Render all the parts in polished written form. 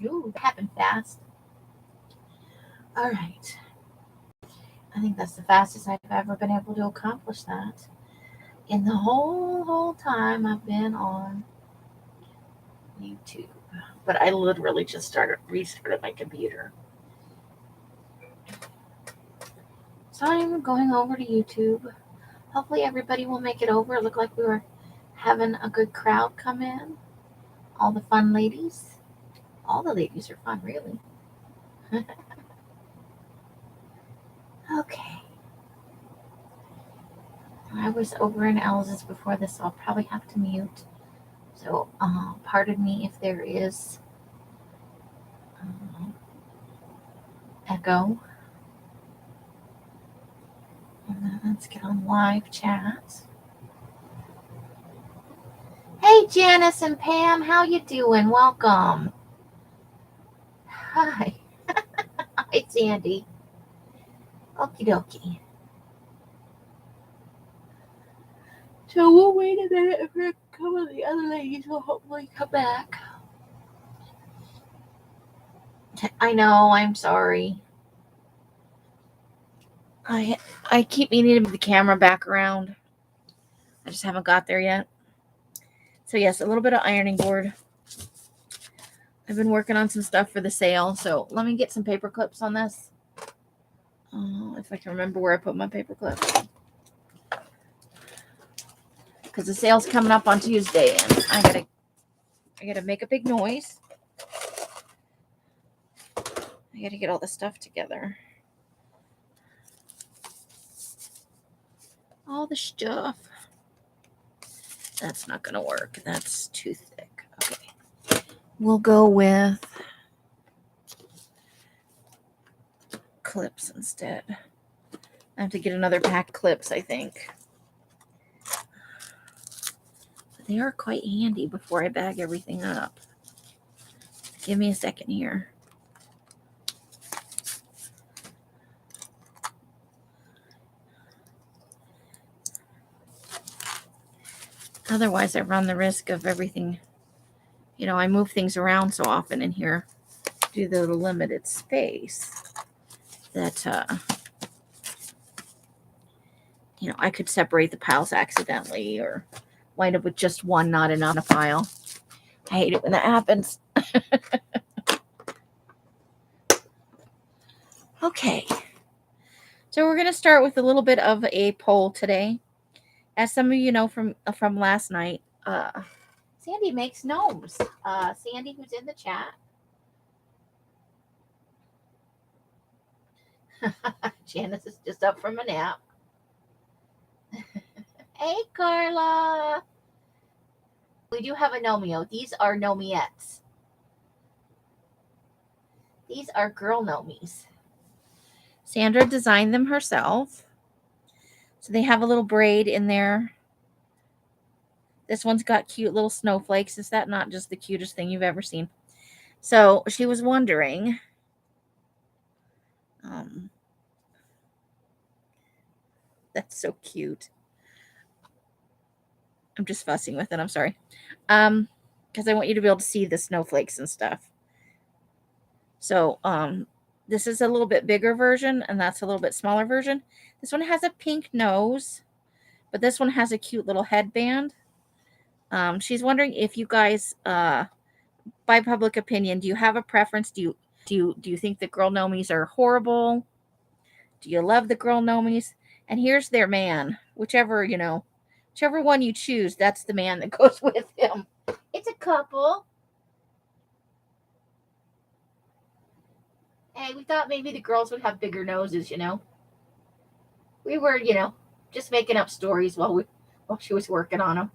Ooh, that happened fast. All right. I think that's the fastest I've ever been able to accomplish that. In the whole time I've been on YouTube. But I literally just restarted my computer. So I'm going over to YouTube. Hopefully everybody will make it over. It looked like we were having a good crowd come in. All the fun ladies. All the ladies are fun, really. Okay. I was over in Elsa's before this, so I'll probably have to mute. So, pardon me if there is echo. And then let's get on live chat. Hey, Janice and Pam, how you doing? Welcome. Hi. Hi, Sandy. Okie dokie. So we'll wait a minute for a couple of the other ladies will hopefully come back. I know, I'm sorry. I keep meaning to move the camera back around. I just haven't got there yet. So yes, a little bit of ironing board. I've been working on some stuff for the sale. So let me get some paper clips on this. If I can remember where I put my paper clips. Because the sale's coming up on Tuesday and I gotta make a big noise. I gotta get all the stuff together. All the stuff. That's not gonna work. That's too thick. Okay. We'll go with clips instead. I have to get another pack of clips, I think. But they are quite handy before I bag everything up. Give me a second here. Otherwise, I run the risk of everything. You know, I move things around so often in here due to the limited space that, you know, I could separate the piles accidentally or wind up with just one not enough in a pile. I hate it when that happens. Okay. So we're going to start with a little bit of a poll today. As some of you know from last night, Sandy makes gnomes. Sandy, who's in the chat. Janice is just up from a nap. Hey, Carla. We do have a Nomeo. These are Nomiettes. These are girl Nomies. Sandra designed them herself. So they have a little braid in there. This one's got cute little snowflakes. Is that not just the cutest thing you've ever seen? So she was wondering, that's so cute. I'm just fussing with it. I'm sorry. Because I want you to be able to see the snowflakes and stuff. So, this is a little bit bigger version, and that's a little bit smaller version. This one has a pink nose, but this one has a cute little headband. She's wondering if you guys, by public opinion, do you have a preference? Do you think the girl Nomies are horrible? Do you love the girl Nomies? And here's their man. Whichever one you choose, that's the man that goes with him. It's a couple. Hey, we thought maybe the girls would have bigger noses, We were, just making up stories while she was working on them.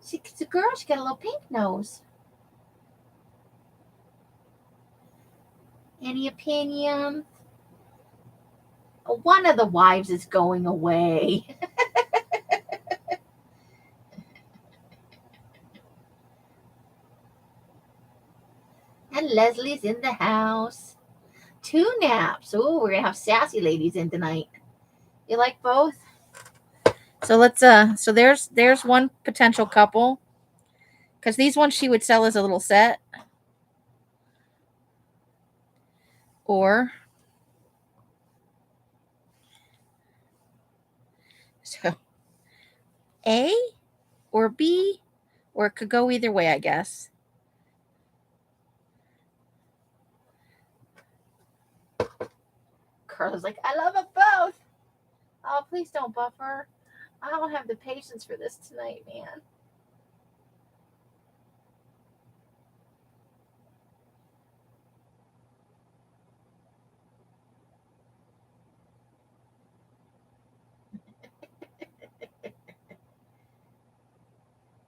She's a girl. She got a little pink nose. Any opinions? One of the wives is going away. And Leslie's in the house. 2 naps. Oh, we're going to have sassy ladies in tonight. You like both? So let's so there's one potential couple. Because these ones she would sell as a little set. Or so A or B, or it could go either way, I guess. Carla's like, I love them both. Oh, please don't buffer. I don't have the patience for this tonight, man.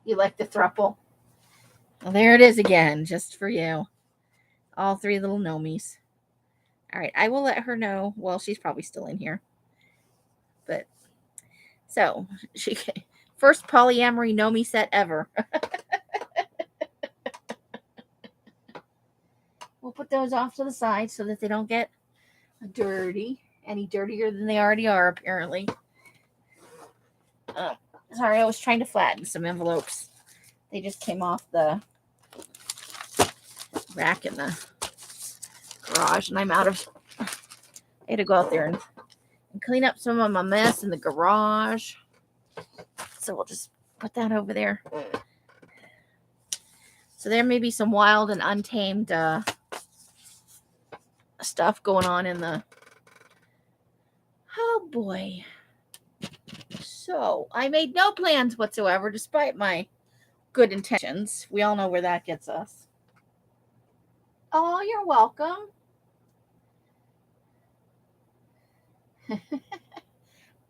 You like the thruple? Well, there it is again, just for you. All three little gnomies. All right, I will let her know. Well, she's probably still in here. But so she first polyamory gnomie set ever. We'll put those off to the side so that they don't get dirty, any dirtier than they already are, apparently. Sorry, I was trying to flatten some envelopes. They just came off the rack in the garage, and I'm out of. I had to go out there and clean up some of my mess in the garage. So we'll just put that over there. So there may be some wild and untamed stuff going on in the. Oh boy. So I made no plans whatsoever, despite my good intentions. We all know where that gets us. Oh, you're welcome.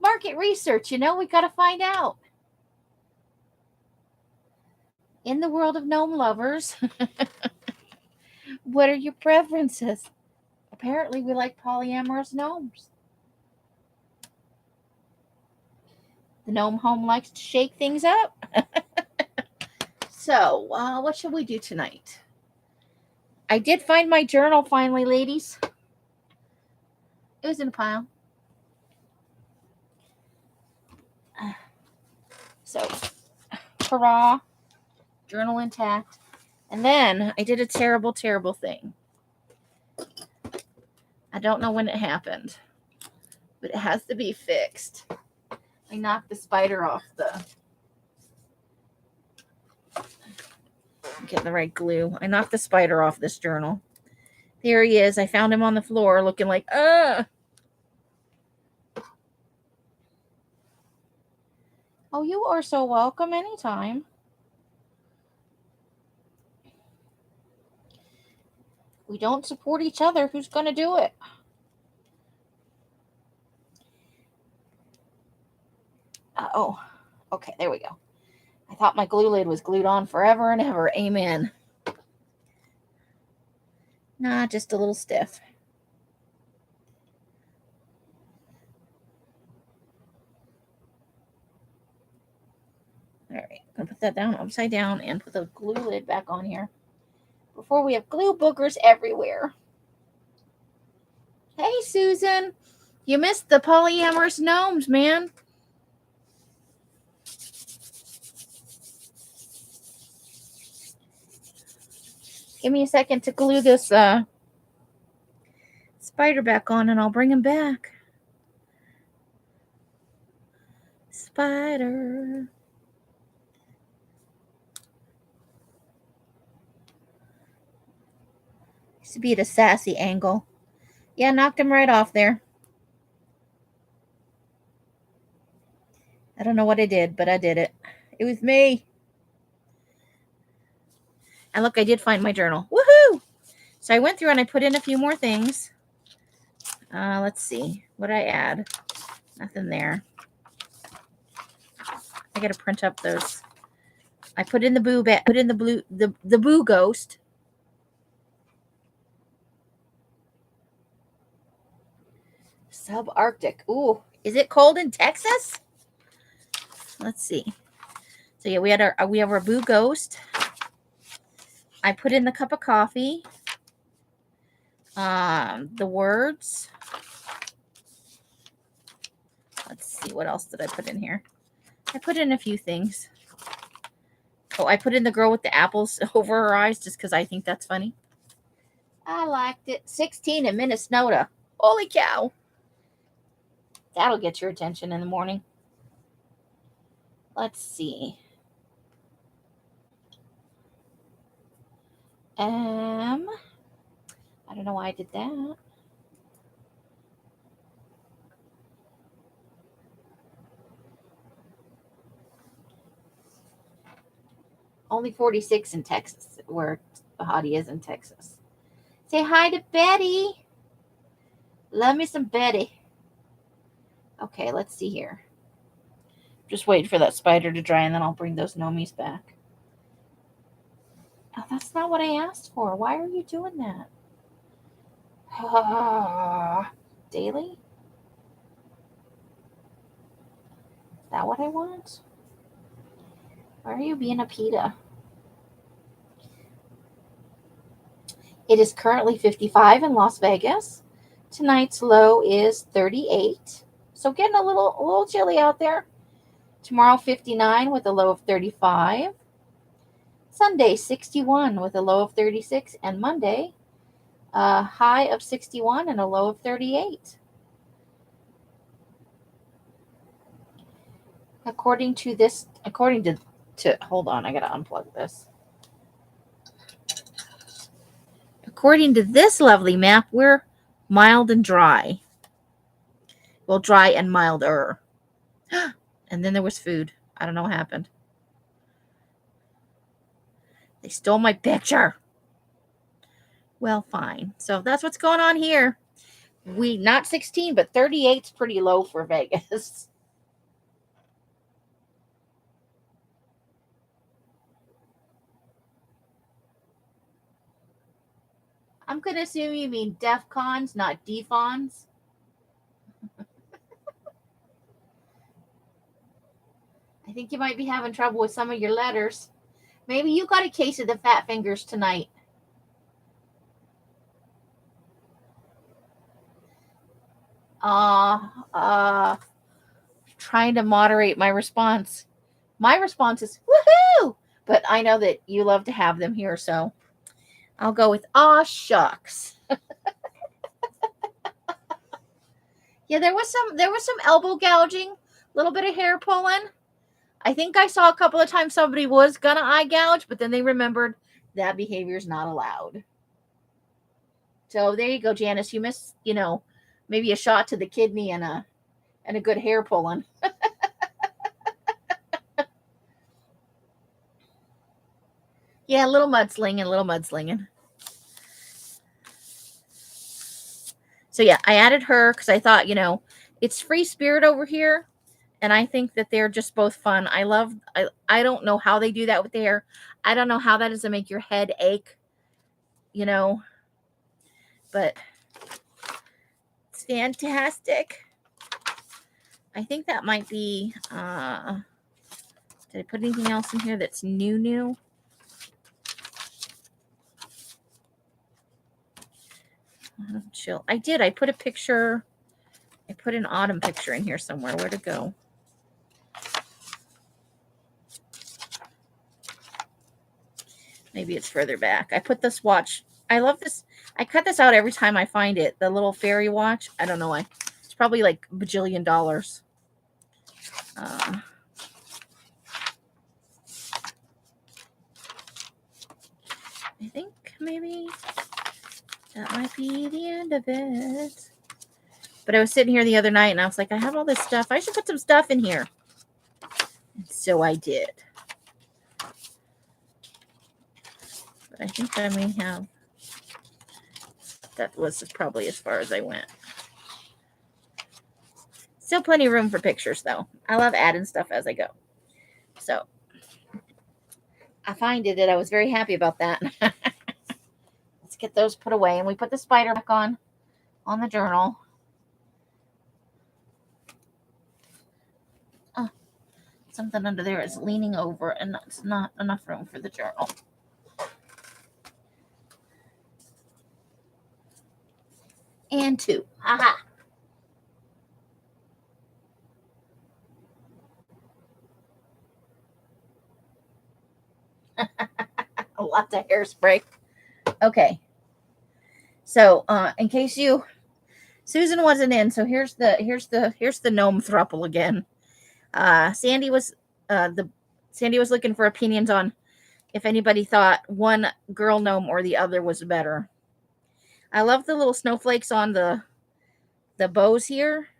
Market research, we got to find out. In the world of gnome lovers, what are your preferences? Apparently, we like polyamorous gnomes. The gnome home likes to shake things up. So, what shall we do tonight? I did find my journal finally, ladies. It was in a pile. So, hurrah. Journal intact. And then I did a terrible, terrible thing. I don't know when it happened, but it has to be fixed. I knocked the spider off get the right glue. I knocked the spider off this journal. There he is. I found him on the floor looking like, Oh, you are so welcome anytime. We don't support each other. Who's going to do it? Oh, okay. There we go. I thought my glue lid was glued on forever and ever. Amen. Nah, just a little stiff. All right, I'm going to put that down upside down and put the glue lid back on here before we have glue boogers everywhere. Hey, Susan. You missed the polyamorous gnomes, man. Give me a second to glue this spider back on, and I'll bring him back. Spider. Used to be at a sassy angle. Yeah, knocked him right off there. I don't know what I did, but I did it. It was me. And look, I did find my journal. Woohoo! So I went through and I put in a few more things. Let's see. What did I add? Nothing there. I gotta print up those. I put in the boo bat. Put in the blue the boo ghost. Subarctic. Ooh, is it cold in Texas? Let's see. So yeah, we have our boo ghost. I put in the cup of coffee. The words. Let's see, what else did I put in here? I put in a few things. Oh, I put in the girl with the apples over her eyes just because I think that's funny. I liked it. 16 in Minnesota. Holy cow. That'll get your attention in the morning. Let's see. I don't know why I did that. Only 46 in Texas, where Hottie is in Texas. Say hi to Betty. Love me some Betty. Okay, let's see here. Just wait for that spider to dry, and then I'll bring those nomies back. Oh, that's not what I asked for. Why are you doing that? Daily? Is that what I want? Why are you being a PETA? It is currently 55 in Las Vegas. Tonight's low is 38. So getting a little chilly out there. Tomorrow 59 with a low of 35. Sunday 61 with a low of 36. And Monday a high of 61 and a low of 38. According to hold on, I gotta unplug this. According to this lovely map, we're mild and dry. Well, dry and milder. And then there was food. I don't know what happened. They stole my picture. Well, fine. So that's what's going on here. We not 16, but 38's pretty low for Vegas. I'm going to assume you mean DEF CONs, not DEFONs. I think you might be having trouble with some of your letters. Maybe you got a case of the fat fingers tonight. Trying to moderate my response. My response is woohoo! But I know that you love to have them here, so I'll go with aw shucks. Yeah, there was some elbow gouging, a little bit of hair pulling. I think I saw a couple of times somebody was gonna eye gouge, but then they remembered that behavior is not allowed. So there you go, Janice. You missed, maybe a shot to the kidney and a good hair pulling. Yeah, a little mudslinging. So yeah, I added her because I thought, it's Free Spirit over here. And I think that they're just both fun. I don't know how they do that with the hair. I don't know how that doesn't make your head ache, but it's fantastic. I think that might be, did I put anything else in here that's new? Chill. I did. I put an autumn picture in here somewhere. Where'd it go? Maybe it's further back. I put this watch. I love this. I cut this out every time I find it. The little fairy watch. I don't know why. It's probably like $1 bajillion. I think maybe that might be the end of it. But I was sitting here the other night and I was like, I have all this stuff. I should put some stuff in here. And so I did. But I think I may have. That was probably as far as I went. Still plenty of room for pictures, though. I love adding stuff as I go. So I find it that I was very happy about that. Let's get those put away. And we put the spider back on the journal. Something under there is leaning over, and that's not enough room for the journal. And 2. Aha. Lots of hairspray. Okay. So, in case Susan wasn't in, so here's the gnome throuple again. Sandy was looking for opinions on if anybody thought one girl gnome or the other was better. I love the little snowflakes on the bows here,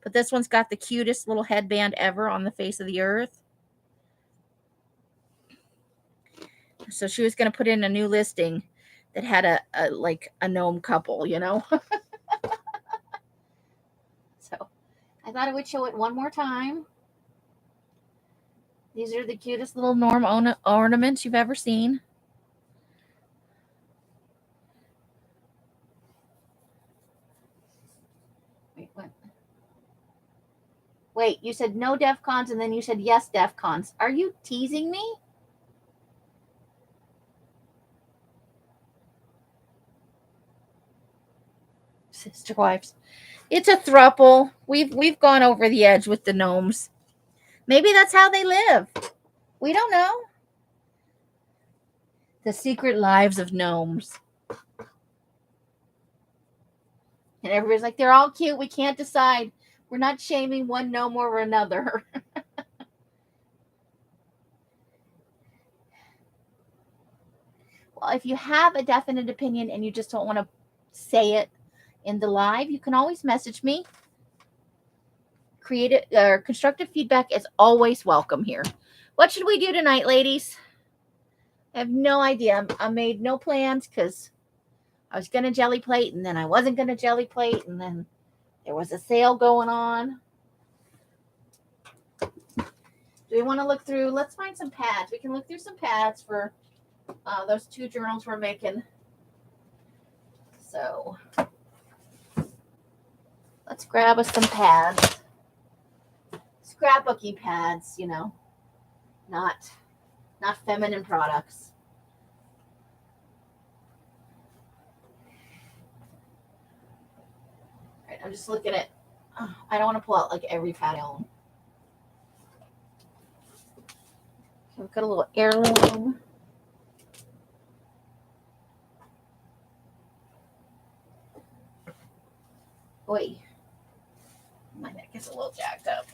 but this one's got the cutest little headband ever on the face of the earth. So she was going to put in a new listing that had a gnome couple, you know. So I thought I would show it one more time. These are the cutest little gnome ornaments you've ever seen. Wait, what? Wait, you said no DEF CONs and then you said yes DEF CONs. Are you teasing me? Sister wives. It's a throuple. We've gone over the edge with the gnomes. Maybe that's how they live. We don't know. The secret lives of gnomes. And everybody's like, they're all cute. We can't decide. We're not shaming one gnome over another. Well, if you have a definite opinion and you just don't want to say it in the live, you can always message me. Constructive feedback is always welcome here. What should we do tonight, ladies? I have no idea. I made no plans because I was going to jelly plate and then I wasn't going to jelly plate and then there was a sale going on. Do we want to look through? Let's find some pads. We can look through some pads for those 2 journals we're making. So let's grab us some pads. Scrapbooking pads, you know, not feminine products. All right, I'm just looking at. I don't want to pull out like every pad I own. Okay, we've got a little heirloom. Boy, my neck is a little jacked up.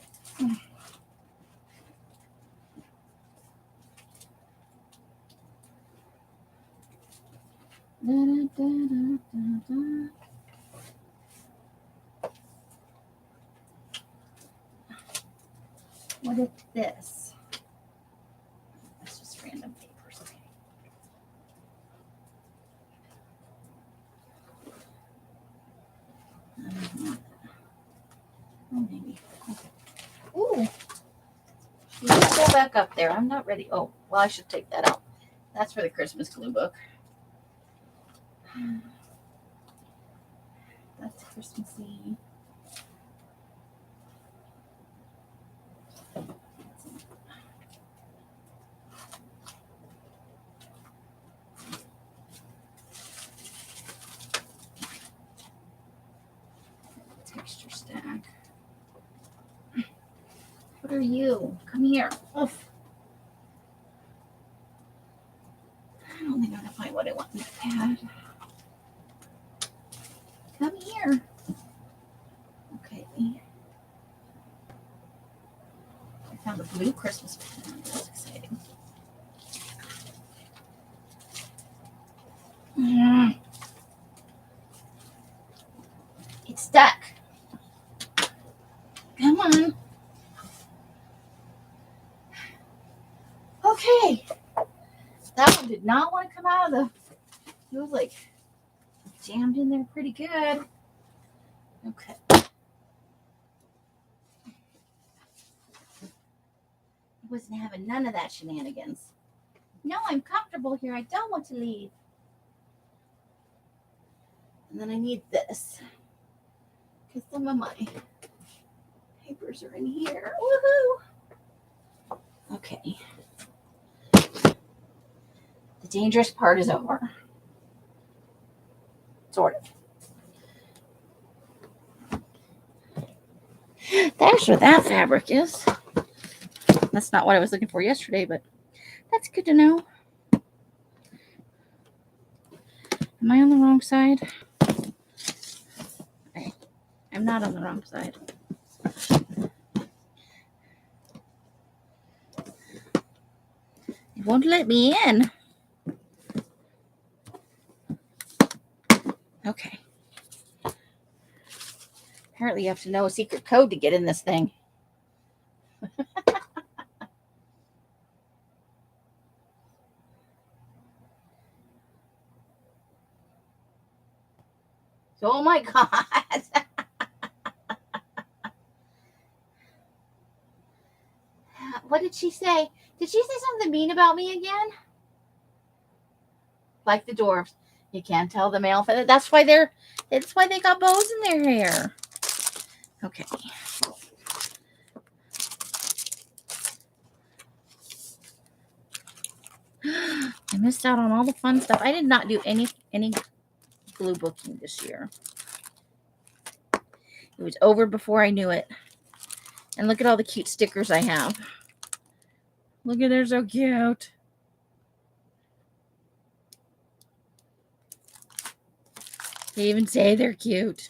What is this? That's just random papers. Oh, maybe. Okay. Ooh. You can go back up there. I'm not ready. Oh, well, I should take that out. That's for the Christmas glue book. That's Christmassy. Texture stack. What are you? Come here. Oof. I don't think I'm gonna find what I want in that pad. Come here. Okay. I found a blue Christmas pad. That's exciting. It's stuck. Come on. Okay. That one did not want to come out of the. It was like jammed in there pretty good. Okay. I wasn't having none of that shenanigans. No, I'm comfortable here. I don't want to leave. And then I need this. Because some of my papers are in here. Woohoo! Okay. The dangerous part is over. Sort of. There's where that fabric is. That's not what I was looking for yesterday, but that's good to know. Am I on the wrong side? I'm not on the wrong side. It won't let me in. Okay. Apparently you have to know a secret code to get in this thing. Oh my God. What did she say? Did she say something mean about me again? Like the dwarves. You can't tell the male. That's why they got bows in their hair. Okay. I missed out on all the fun stuff. I did not do any glue booking this year. It was over before I knew it. And look at all the cute stickers I have. Look at, they're so cute. They even say they're cute.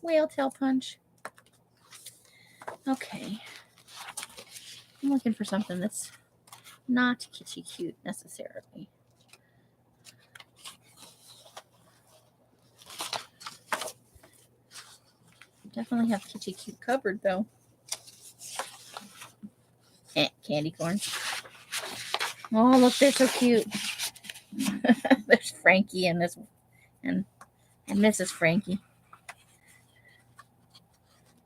Whale tail punch. Okay. I'm looking for something that's not kitschy cute necessarily. Definitely have kitschy cute covered though. Candy corn. Oh, look, they're so cute. There's Frankie and Mrs. Frankie.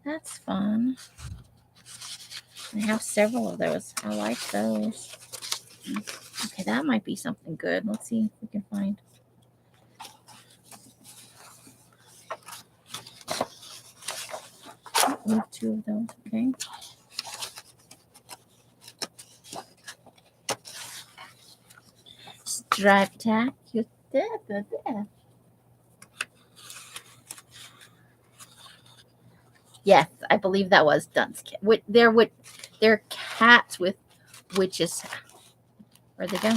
That's fun. I have several of those. I like those. Okay, that might be something good. Let's see if we can find. We have two of those. Okay. Stripe tack. Yes, I believe that was Dunce Cat. They're cats with witches. Where'd they go?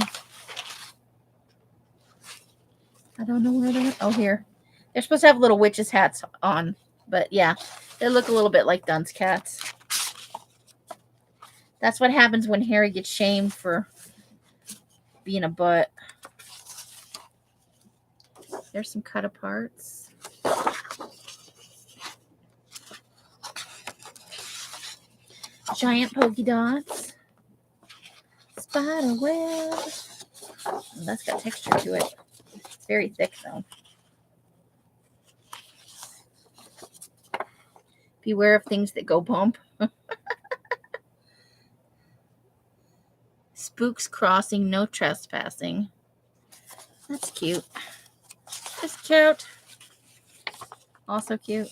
I don't know where they went. Oh, here. They're supposed to have little witches hats on, but yeah, they look a little bit like Dunce cats. That's what happens when Harry gets shamed for being a butt. There's some cut aparts. Giant polka dots. Spider web. Oh, that's got texture to it. It's very thick though. Beware of things that go bump. Spooks crossing, no trespassing. That's cute. That's cute. Also cute.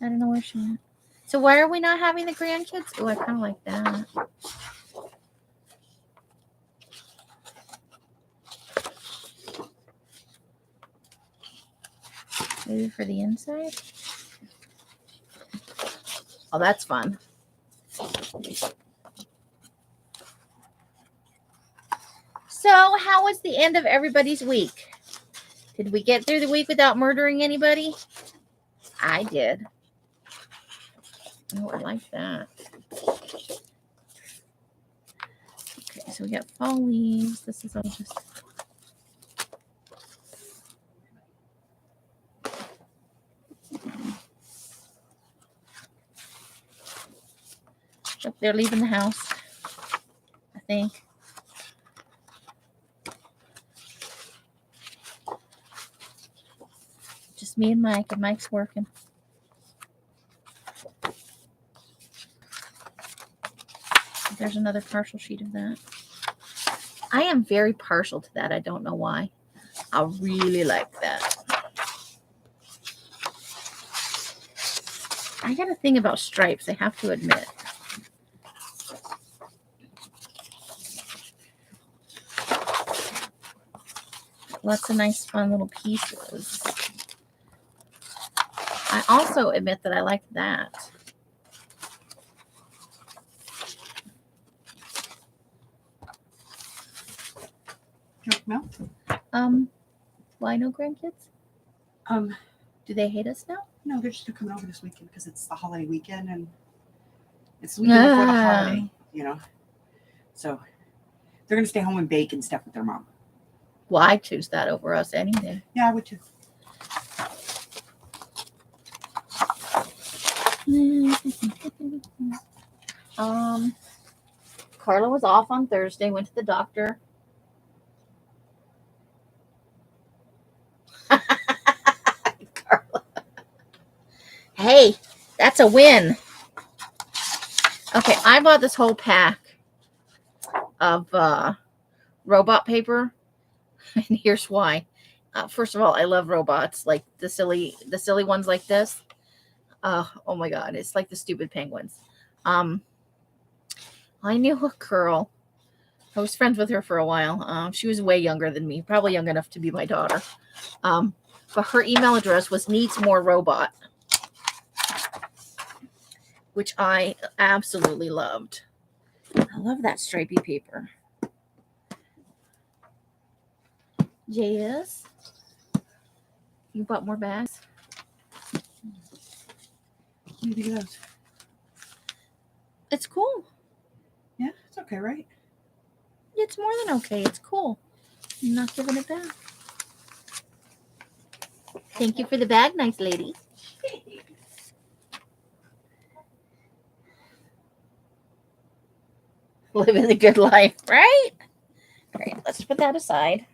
I don't know where she went. So why are we not having the grandkids? Oh, I kind of like that. Maybe for the inside? Oh, that's fun. So, how was the end of everybody's week? Did we get through the week without murdering anybody? I did. Oh, I like that. Okay, so we got fall leaves. This is all just... Look, they're leaving the house, I think. Just me and Mike, and Mike's working. There's another partial sheet of that. I am very partial to that. I don't know why. I really like that. I got a thing about stripes, I have to admit. Lots of nice, fun little pieces. I also admit that I like that. No. Why no grandkids? Do they hate us now? No, they're just coming over this weekend because it's the holiday weekend and it's the weekend before the holiday, you know. So they're gonna stay home and bake and stuff with their mom. Well, I choose that over us any day. Yeah, I would too. Carla was off on Thursday, went to the doctor. Carla. Hey, that's a win. Okay, I bought this whole pack of robot paper, and here's why. First of all, I love robots, like the silly ones like this. Oh my god, it's like the stupid penguins. I knew a girl. I was friends with her for a while. She was way younger than me, probably young enough to be my daughter. But her email address was needs more robot, which I absolutely loved. I love that stripy paper. Yes. You bought more bags? What do you think of those? It's cool. Yeah, it's okay, right? It's more than okay. It's cool. I'm not giving it back. Thank you for the bag, nice lady. Living the good life, right? All right, let's put that aside.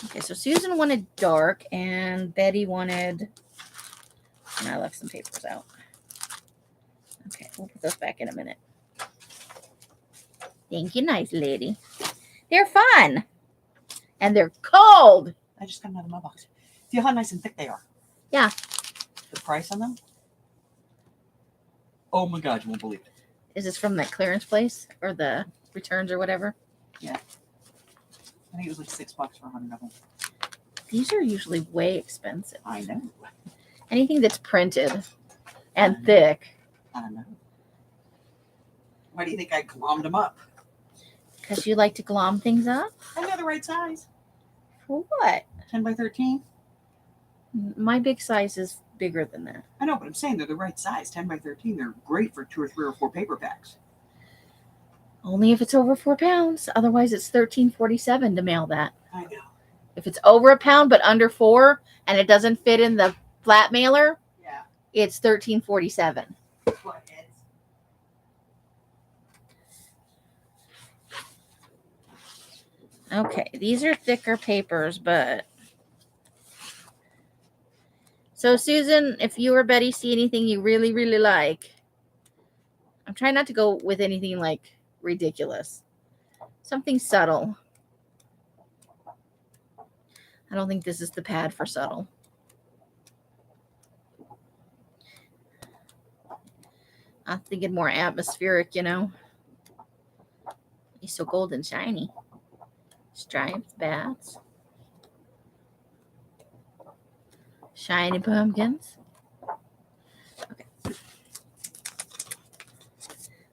Okay, so Susan wanted dark, and Betty wanted... And I left some papers out. Okay, we'll put those back in a minute. Thank you, nice lady. They're fun. And they're cold. I just got them out of my box. Feel how nice and thick they are. Yeah. The price on them? Oh my god, you won't believe it. Is this from that clearance place or the returns or whatever? Yeah. I think it was like $6 for 100 of them. These are usually way expensive. I know. Anything that's printed and thick. I know. Why do you think I glommed them up? Because you like to glom things up? I know the right size. For what? 10 by 13. My big size is bigger than that. I know, but I'm saying they're the right size. 10 by 13. They're great for 2 or 3 or 4 paper packs. Only if it's over 4 pounds. Otherwise, it's $13.47 to mail that. I know. If it's over a pound but under 4 and it doesn't fit in the flat mailer, yeah, it's $13.47. Okay, these are thicker papers, but... So, Susan, if you or Betty see anything you really, really like, I'm trying not to go with anything, like, ridiculous. Something subtle. I don't think this is the pad for subtle. I'm thinking more atmospheric, you know. He's so gold and shiny. Stripes, bats. Shiny pumpkins. Okay.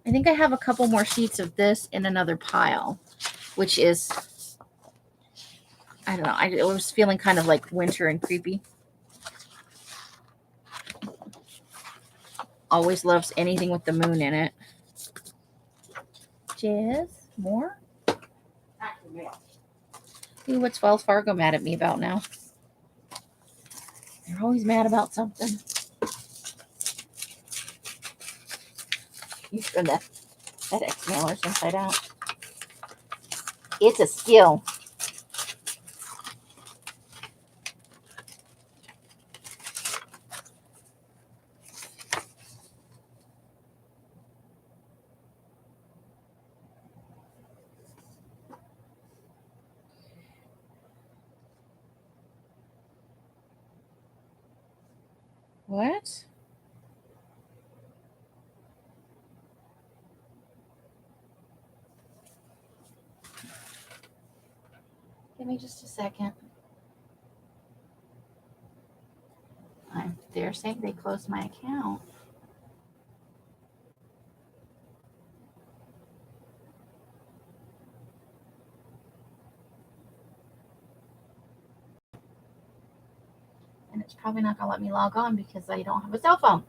I think I have a couple more sheets of this in another pile, which is, I don't know, I was feeling kind of like winter and creepy. Always loves anything with the moon in it. Jizz, more? Ooh, what's Wells Fargo mad at me about now? They're always mad about something. You turn that FedEx mailers inside out. It's a skill. What? Give me just a second. They're saying they closed my account. It's probably not going to let me log on because I don't have a cell phone.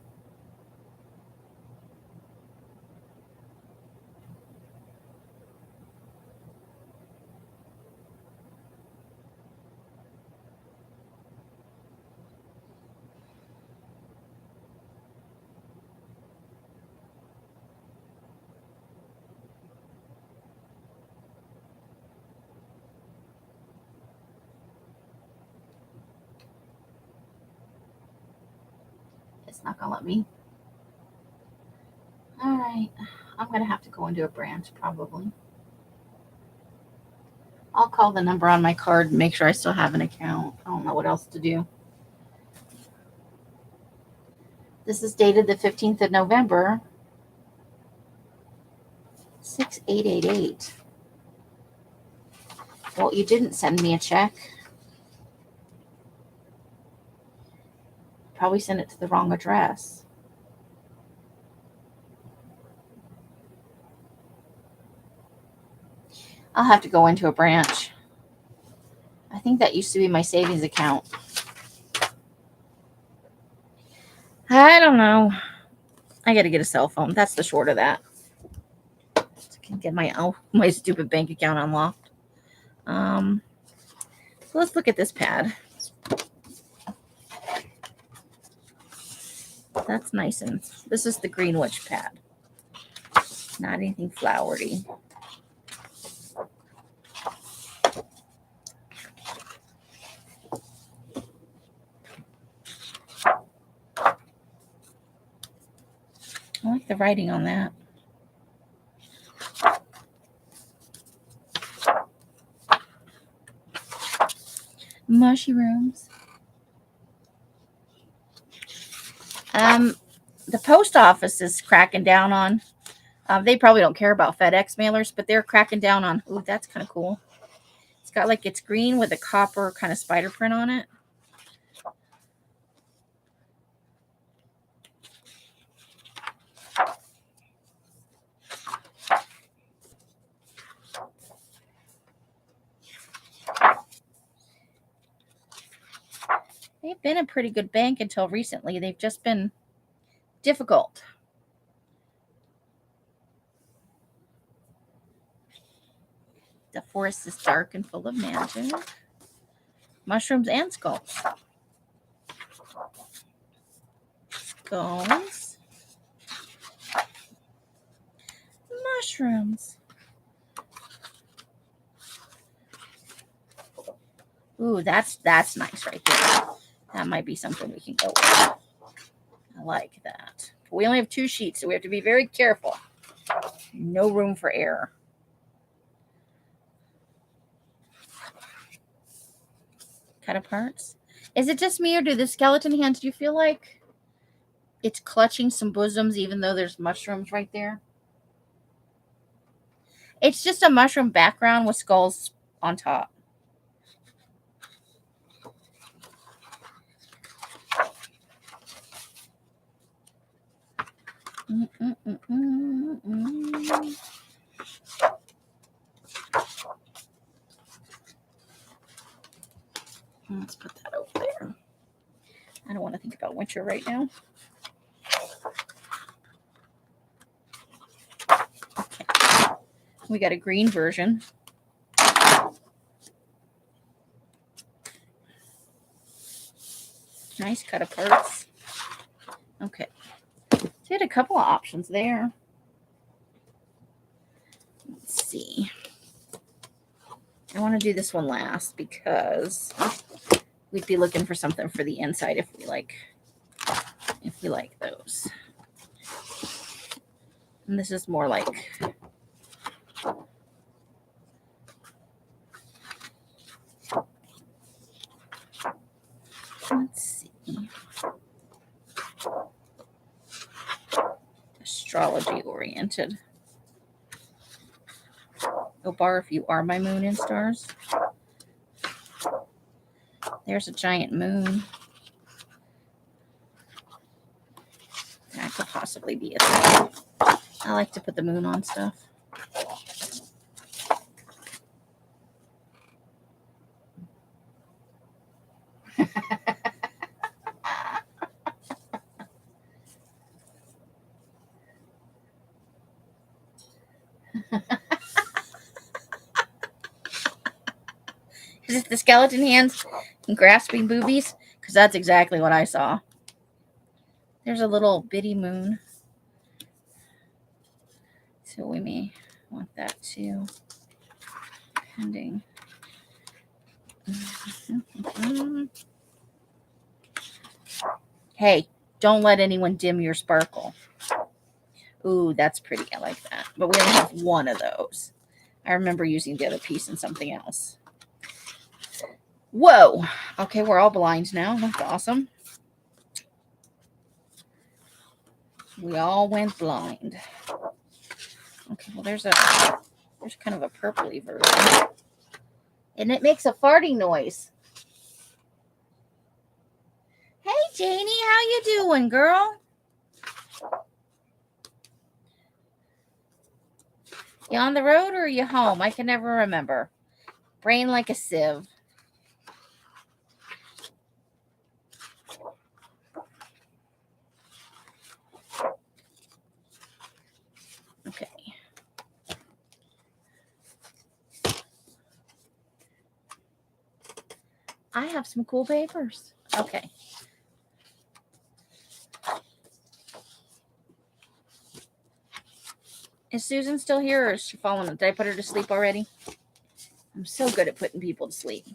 It's not going to let me. All right. I'm going to have to go into a branch probably. I'll call the number on my card and make sure I still have an account. I don't know what else to do. This is dated the 15th of November. 6888. Well, you didn't send me a check. Probably sent it to the wrong address. I'll have to go into a branch. I think that used to be my savings account. I don't know. I got to get a cell phone. That's the short of that. So I can get my stupid bank account unlocked. So let's look at this pad. That's nice, and this is the Greenwich pad. Not anything flowery. I like the writing on that. Mushrooms. The post office is cracking down on. They probably don't care about FedEx mailers, but they're cracking down on. Ooh, that's kind of cool. It's got like it's green with a copper kind of spider print on it. They've been a pretty good bank until recently. They've just been difficult. The forest is dark and full of magic. Mushrooms and skulls. Skulls. Mushrooms. Ooh, that's nice right there. That might be something we can go with. I like that. We only have 2 sheets, so we have to be very careful. No room for error. Cut aparts. Is it just me, or do the skeleton hands, do you feel like it's clutching some bosoms even though there's mushrooms right there? It's just a mushroom background with skulls on top. Let's put that over there. I don't want to think about winter right now. Okay. We got a green version. Nice cut aparts. Okay. So we had a couple of options there. Let's see. I want to do this one last because we'd be looking for something for the inside if we like those. And this is more like let's see. Astrology oriented. Oh, bar if you are my moon and stars. There's a giant moon. That could possibly be a thing. I like to put the moon on stuff. Is it the skeleton hands and grasping boobies? Because that's exactly what I saw. There's a little bitty moon. So we may want that too. Pending. Hey, don't let anyone dim your sparkle. Ooh, that's pretty. I like that. But we only have one of those. I remember using the other piece in something else. Whoa. Okay, we're all blind now. That's awesome. We all went blind. Okay, well, there's kind of a purpley version. And it makes a farting noise. Hey, Janie, how you doing, girl? You on the road or are you home? I can never remember. Brain like a sieve. Okay. I have some cool papers. Okay. Is Susan still here or is she falling? Did I put her to sleep already? I'm so good at putting people to sleep.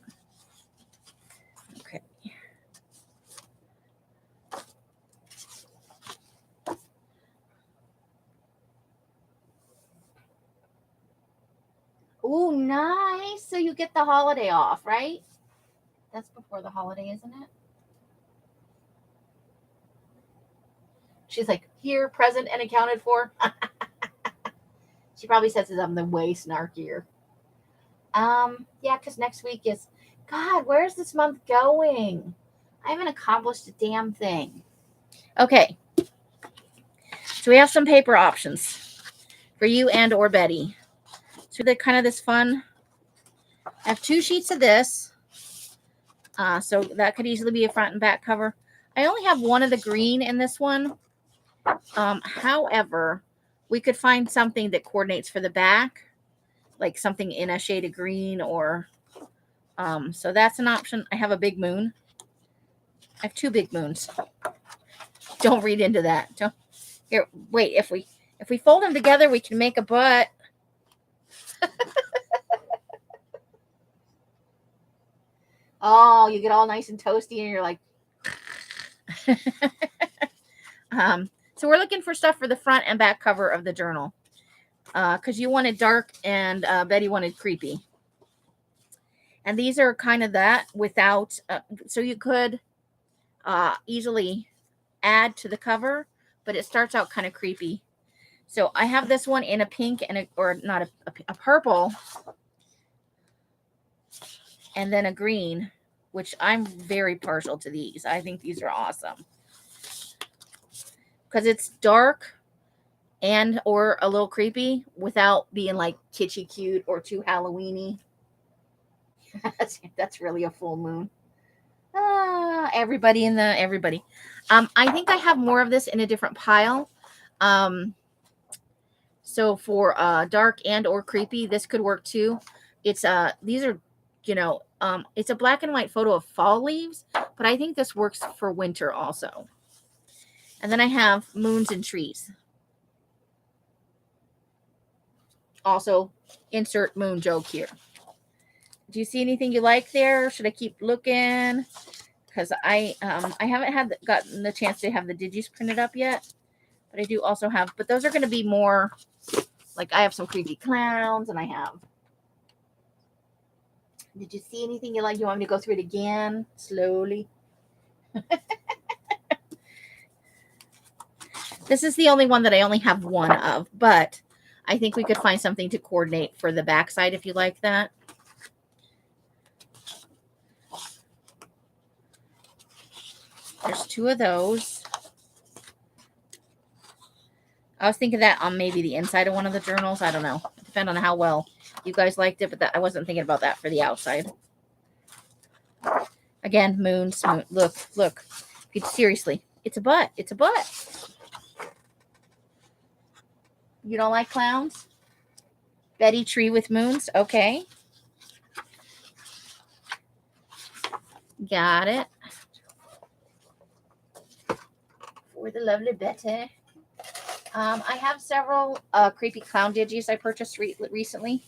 Okay. Ooh, nice. So you get the holiday off, right? That's before the holiday, isn't it? She's like, here, present and accounted for. She probably says I'm the way snarkier. Yeah, because next week is, God, where's this month going? I haven't accomplished a damn thing. Okay. So we have some paper options for you and or Betty. So they're kind of this fun. I have 2 sheets of this. So that could easily be a front and back cover. I only have one of the green in this one. However, we could find something that coordinates for the back, like something in a shade of green or so that's an option. I have a big moon. I have 2 big moons. Don't read into that. Don't. Here, wait, if we fold them together, we can make a butt. Oh, you get all nice and toasty and you're like so we're looking for stuff for the front and back cover of the journal. Because you wanted dark and Betty wanted creepy. And these are kind of that without, so you could easily add to the cover, but it starts out kind of creepy. So I have this one in a pink and or not a purple, and then a green, which I'm very partial to these. I think these are awesome because it's dark and or a little creepy without being like kitschy cute or too Halloweeny. That's really a full moon. Everybody. I think I have more of this in a different pile. So for dark and or creepy, this could work too. It's these are, it's a black and white photo of fall leaves, but I think this works for winter also. And then I have moons and trees. Also, insert moon joke here. Do you see anything you like there? Should I keep looking? Because I haven't gotten the chance to have the digis printed up yet, but I do also have. But those are going to be more like I have some creepy clowns, and I have. Did you see anything you like? You want me to go through it again slowly? This is the only one that I only have one of, but I think we could find something to coordinate for the backside if you like that. There's 2 of those. I was thinking that on maybe the inside of one of the journals. I don't know. Depend on how well you guys liked it, but I wasn't thinking about that for the outside. Again, moons. Look. Seriously, it's a butt. It's a butt. You don't like clowns? Betty tree with moons? Okay. Got it. For the lovely Betty. I have several creepy clown digis I purchased recently.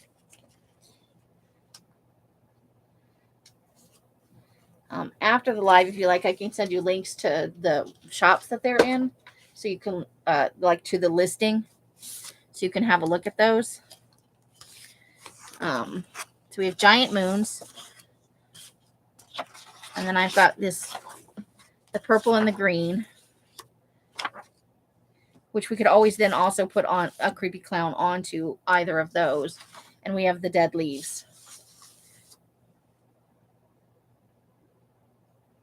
After the live, if you like, I can send you links to the shops that they're in, so you can like to the listing, so you can have a look at those. So we have giant moons, and then I've got the purple and the green, which we could always then also put on a creepy clown onto either of those, and we have the dead leaves.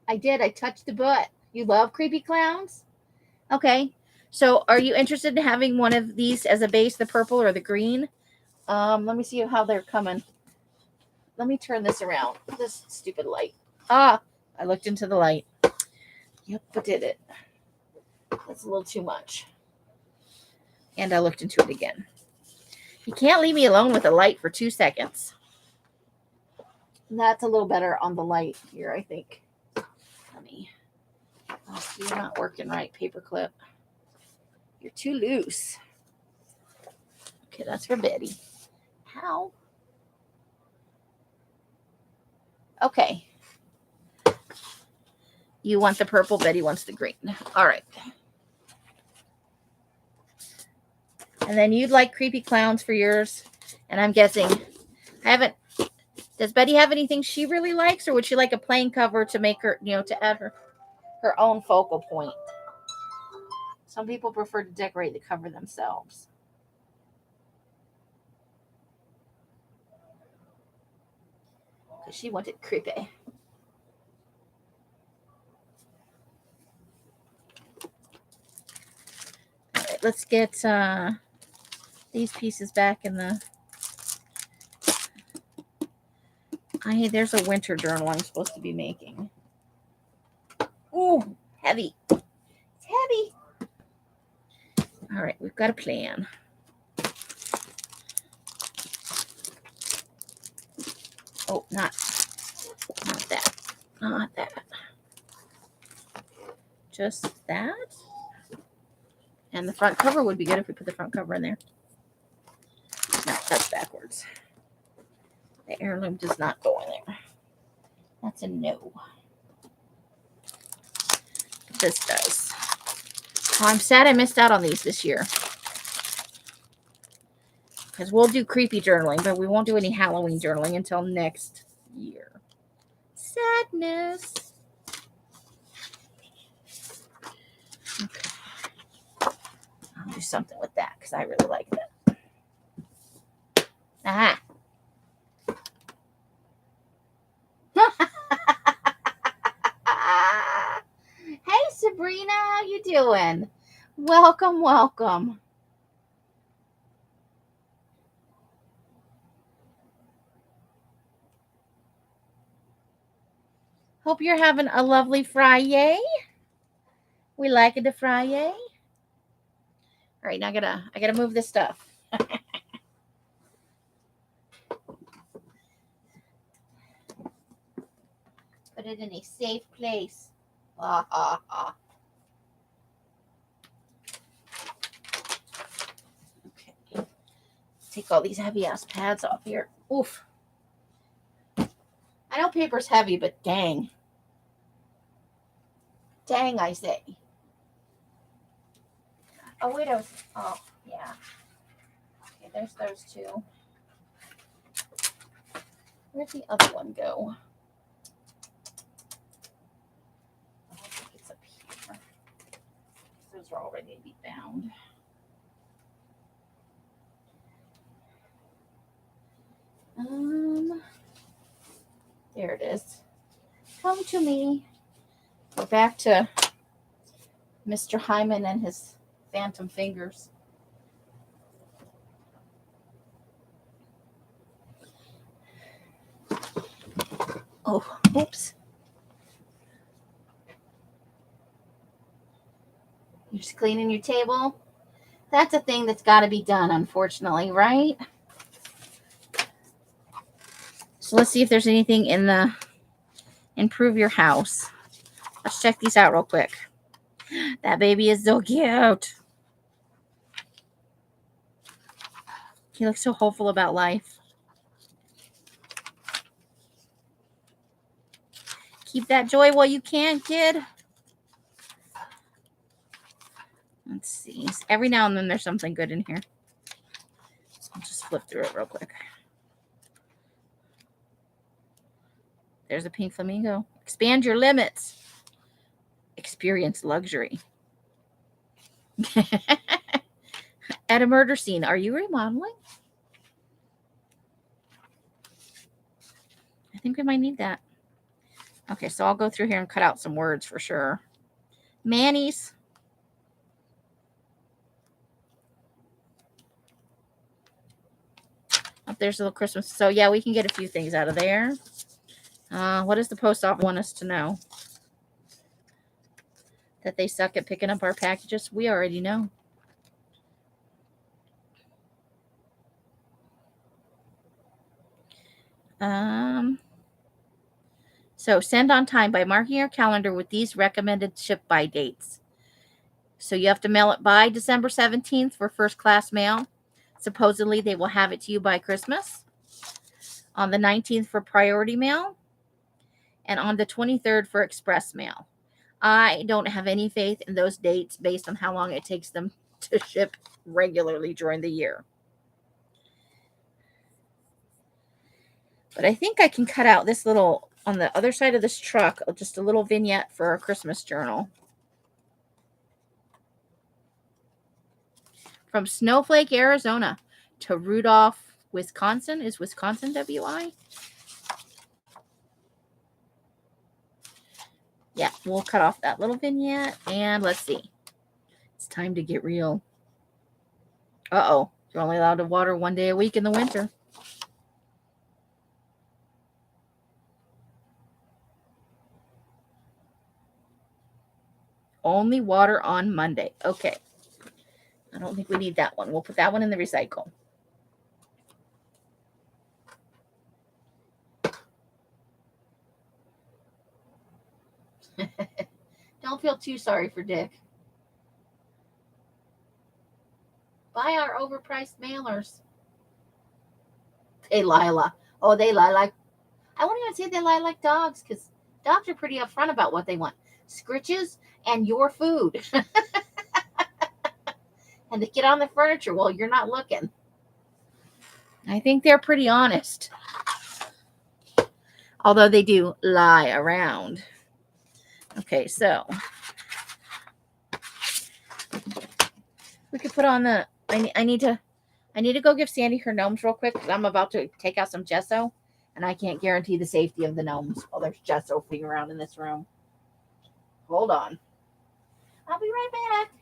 I did. I touched the butt. You love creepy clowns? Okay. So are you interested in having one of these as a base, the purple or the green? Let me see how they're coming. Let me turn this around. This stupid light. I looked into the light. Yep, I did it. That's a little too much. And I looked into it again. You can't leave me alone with a light for 2 seconds. That's a little better on the light here, I think. Honey. Oh, you're not working right, paperclip. You're too loose. Okay, that's for Betty. How? Okay. You want the purple, Betty wants the green. All right. And then you'd like creepy clowns for yours. And I'm guessing, does Betty have anything she really likes, or would she like a plain cover to make her, to add her own focal point? Some people prefer to decorate the cover themselves. Because she wanted creepy. All right, let's get these pieces back in the... there's a winter journal I'm supposed to be making. Ooh, heavy. It's heavy. All right, we've got a plan. Oh, not that. Not that. Just that. And the front cover would be good if we put the front cover in there. No, that's backwards. The heirloom does not go in there. That's a no. This does. Oh, I'm sad I missed out on these this year. Because we'll do creepy journaling, but we won't do any Halloween journaling until next year. Sadness. Okay. I'll do something with that because I really like that. Aha. Hey, Sabrina, how you doing? Welcome, welcome. Hope you're having a lovely Fri-Yay. We like it, the Fri-Yay. All right, now I gotta move this stuff. Put it in a safe place. Okay. Take all these heavy ass pads off here. Oof. I know paper's heavy, but dang. Dang, I say. Oh, wait, oh, yeah. Okay, there's those two. Where'd the other one go? I think it's up here. Those are all ready to be bound. There it is. Come to me. We're back to Mr. Hyman and his phantom fingers. Oh, oops. You're just cleaning your table? That's a thing that's got to be done, unfortunately, right? So let's see if there's anything in the improve your house. Let's check these out real quick. That baby is so cute. He looks so hopeful about life. Keep that joy while you can, kid. Let's see. Every now and then there's something good in here. I'll just flip through it real quick. There's a pink flamingo. Expand your limits. Experience luxury. At a murder scene. Are you remodeling? I think we might need that. Okay, so I'll go through here and cut out some words for sure. Manny's. Up there's a little Christmas. So yeah, we can get a few things out of there. What does the post office want us to know? That they suck at picking up our packages? We already know. So send on time by marking your calendar with these recommended ship by dates. So you have to mail it by December 17th for first class mail. Supposedly they will have it to you by Christmas. On the 19th for priority mail. And on the 23rd for express mail. I don't have any faith in those dates based on how long it takes them to ship regularly during the year. But I think I can cut out this little, on the other side of this truck, just a little vignette for our Christmas journal. From Snowflake, Arizona to Rudolph, Wisconsin. Is Wisconsin WI? Yeah, we'll cut off that little vignette. And let's see. It's time to get real. Uh-oh. You're only allowed to water 1 day a week in the winter. Only water on Monday. Okay. I don't think we need that one. We'll put that one in the recycle. Don't feel too sorry for Dick. Buy our overpriced mailers. They lie. Oh, they lie like... I won't even say they lie like dogs, because dogs are pretty upfront about what they want. Scritches and your food. And to get on the furniture while you're not looking. I think they're pretty honest. Although they do lie around. Okay, so we could put on the... I need to go give Sandy her gnomes real quick, because I'm about to take out some gesso, and I can't guarantee the safety of the gnomes while there's gesso flying around in this room. Hold on. I'll be right back.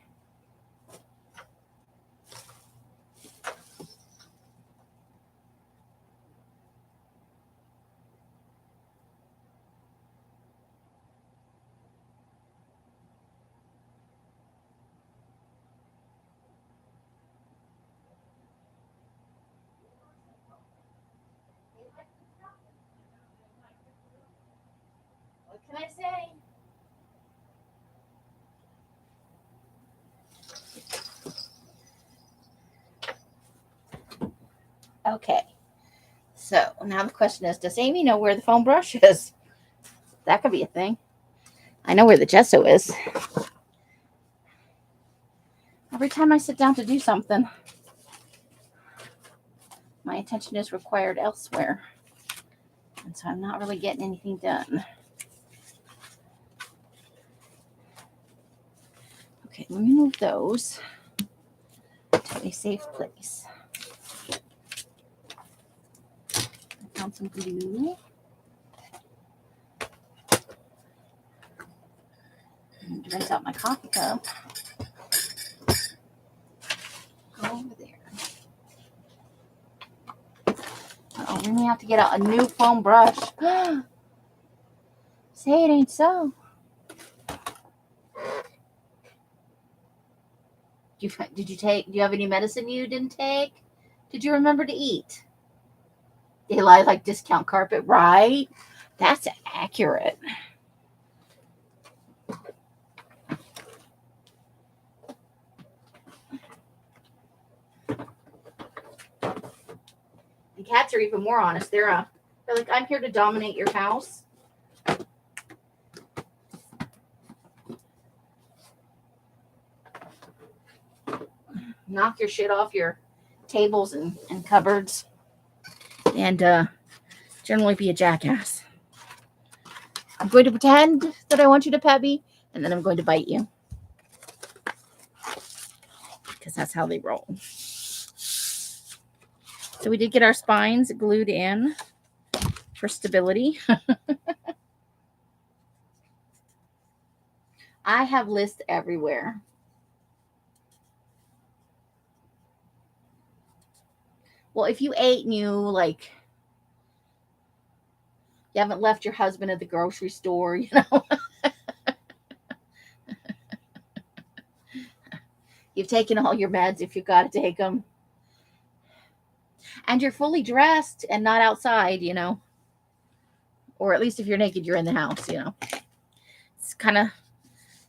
What can I say? Okay. So now the question is, does Amy know where the foam brush is? That could be a thing. I know where the gesso is. Every time I sit down to do something, my attention is required elsewhere. And so I'm not really getting anything done. Okay, let me move those to a safe place. I found some glue. And rinse out my coffee cup. Go over there. Uh-oh, we may have to get out a new foam brush. Say it ain't so. Do you have any medicine you didn't take? Did you remember to eat? They lie like discount carpet, right? That's accurate. And cats are even more honest. They're like, I'm here to dominate your house. Knock your shit off your tables and cupboards. And generally be a jackass. I'm going to pretend that I want you to pet me, and then I'm going to bite you. Because that's how they roll. So we did get our spines glued in for stability. I have lists everywhere. Well, if you ate and you haven't left your husband at the grocery store, you've taken all your meds if you've got to take them. And you're fully dressed and not outside, or at least if you're naked, you're in the house, It's kind of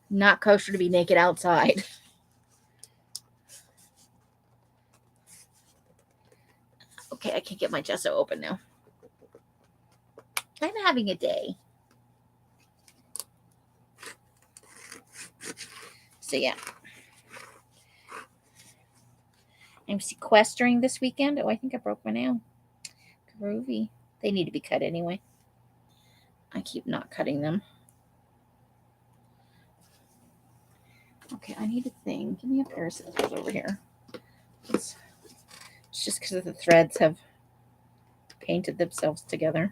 not kosher to be naked outside. Okay, I can't get my gesso open now. I'm having a day. So yeah. I'm sequestering this weekend. Oh, I think I broke my nail. Groovy. They need to be cut anyway. I keep not cutting them. Okay, I need a thing. Give me a pair of scissors over here. It's just because the threads have painted themselves together.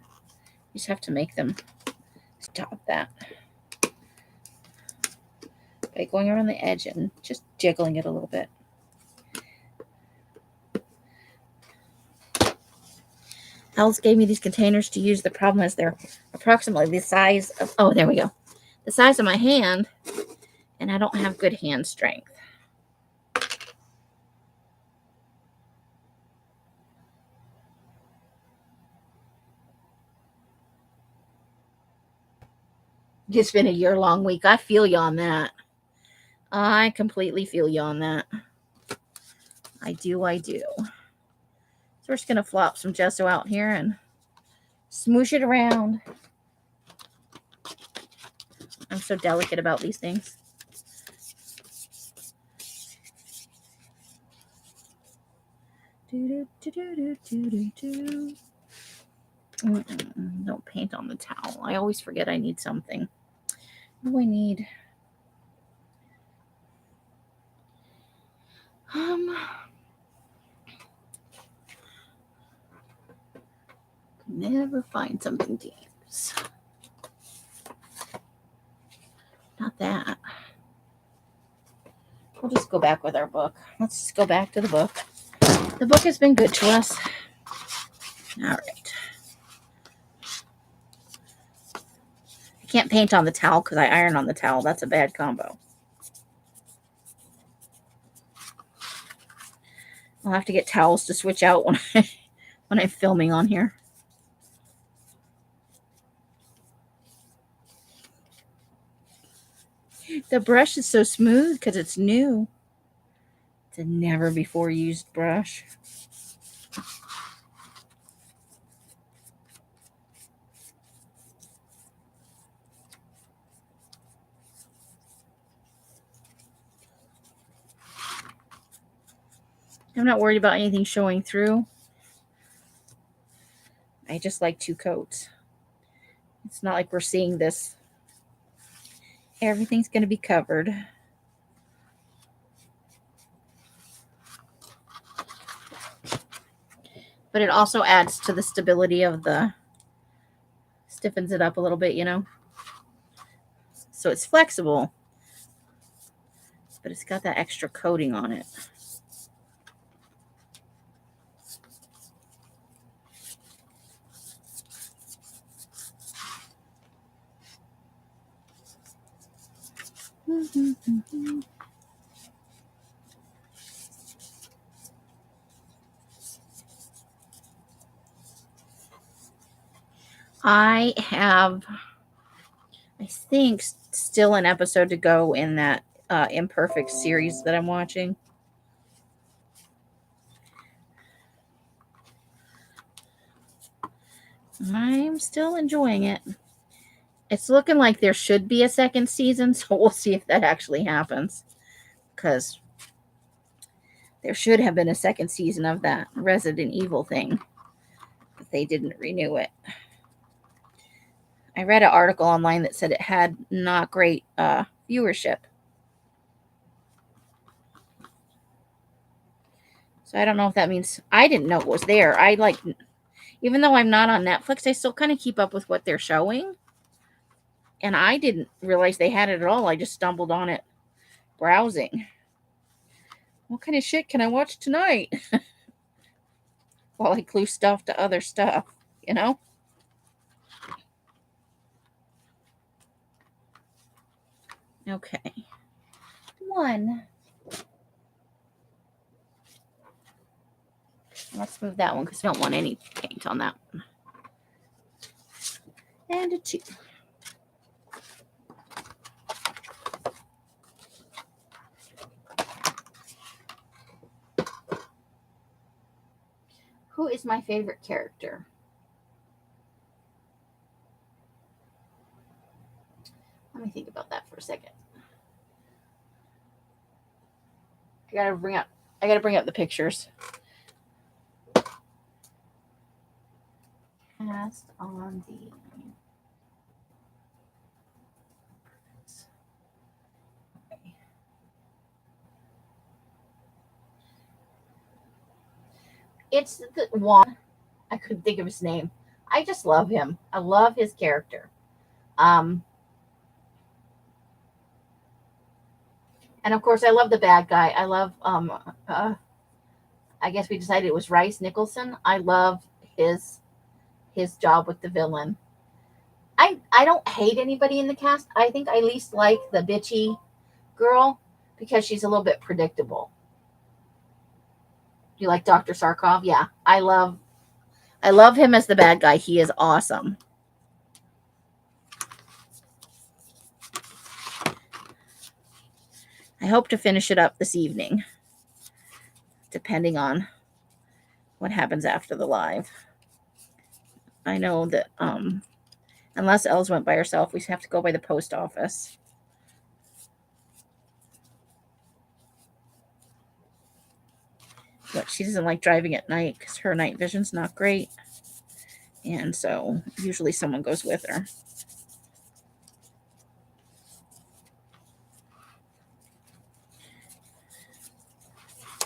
You just have to make them stop that by going around the edge and just jiggling it a little bit. Alice gave me these containers to use. The problem is they're approximately the size of, oh, there we go. The size of my hand, and I don't have good hand strength. It's been a year-long week. I feel you on that. I completely feel you on that. I do. So we're just going to flop some gesso out here and smoosh it around. I'm so delicate about these things. Don't paint on the towel. I always forget I need something. What do I need? Never find something to use. Not that. We'll just go back with our book. Let's just go back to the book. The book has been good to us. All right. I can't paint on the towel because I iron on the towel. That's a bad combo. I'll have to get towels to switch out when I'm filming on here. The brush is so smooth because it's new. It's a never before used brush. I'm not worried about anything showing through. I just like 2 coats. It's not like we're seeing this. Everything's going to be covered. But it also adds to the stability of stiffens it up a little bit, So it's flexible, but it's got that extra coating on it. I have, I think, still an episode to go in that Imperfect series that I'm watching. I'm still enjoying it. It's looking like there should be a second season, so we'll see if that actually happens. Because there should have been a second season of that Resident Evil thing, but they didn't renew it. I read an article online that said it had not great viewership. So I don't know if that means I didn't know it was there. Even though I'm not on Netflix, I still kind of keep up with what they're showing. And I didn't realize they had it at all. I just stumbled on it browsing. What kind of shit can I watch tonight? While I glue stuff to other stuff, you know? Okay. One. Let's move that one because I don't want any paint on that one. And a 2. Who is my favorite character? Let me think about that for a second. I gotta bring up the pictures. Cast on the It's the one. I couldn't think of his name. I just love him. I love his character. And of course, I love the bad guy. I love. I guess we decided it was Rice Nicholson. I love his job with the villain. I don't hate anybody in the cast. I think I least like the bitchy girl because she's a little bit predictable. You like Dr. Sarkov? Yeah. I love him as the bad guy. He is awesome. I hope to finish it up this evening, depending on what happens after the live. I know that unless Els went by herself, we have to go by the post office. But she doesn't like driving at night because her night vision's not great. And so usually someone goes with her.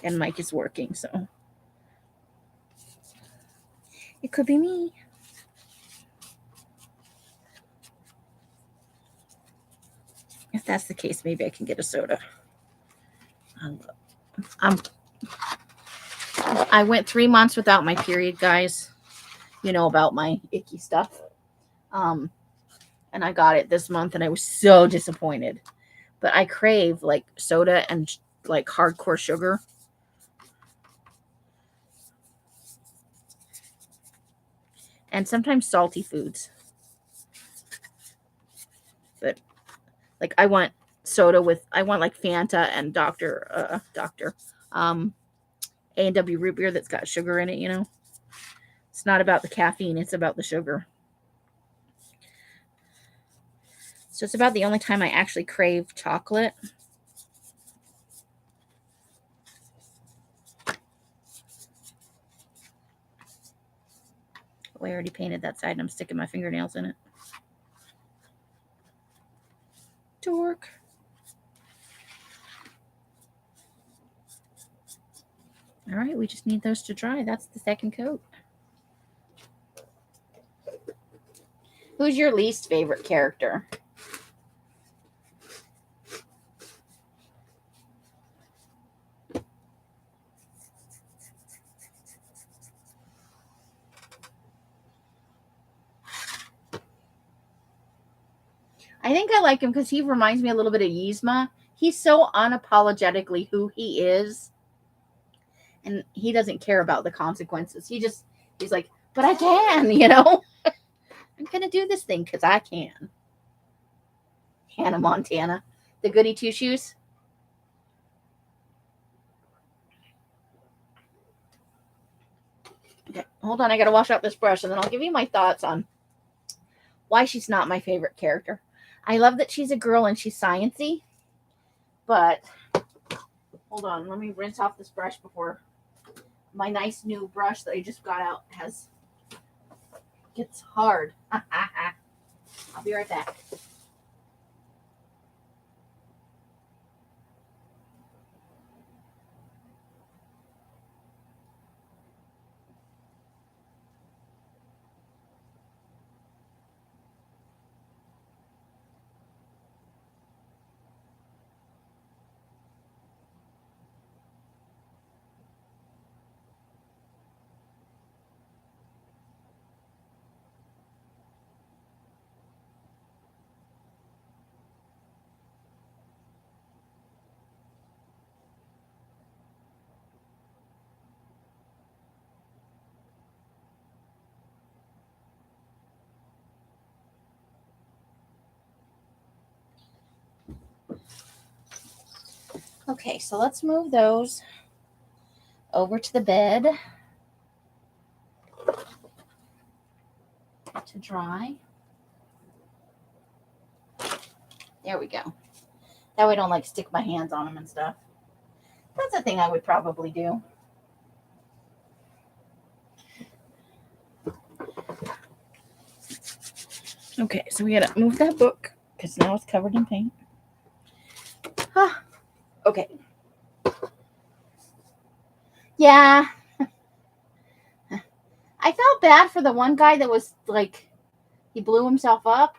And Mike is working, so it could be me. If that's the case, maybe I can get a soda. I went 3 months without my period, guys. You know about my icky stuff. And I got it this month, and I was so disappointed. But I crave like soda and like hardcore sugar. And sometimes salty foods. But like I want soda I want like Fanta and A&W root beer that's got sugar in it, you know. It's not about the caffeine, it's about the sugar. So it's about the only time I actually crave chocolate. Oh, I already painted that side and I'm sticking my fingernails in it. Dork. All right, we just need those to dry. That's the second coat. Who's your least favorite character? I think I like him because he reminds me a little bit of Yzma. He's so unapologetically who he is. And he doesn't care about the consequences. He's like, but I can, you know? I'm going to do this thing because I can. Hannah Montana. The goody two shoes. Okay, hold on. I got to wash out this brush, and then I'll give you my thoughts on why she's not my favorite character. I love that she's a girl and she's sciencey, but hold on. Let me rinse off this brush before my nice new brush that I just got out gets hard. I'll be right back. Okay, so let's move those over to the bed to dry. There we go. That way I don't like stick my hands on them and stuff. That's a thing I would probably do. Okay, so we gotta move that book because now it's covered in paint. Okay. Yeah. I felt bad for the one guy that was like, he blew himself up.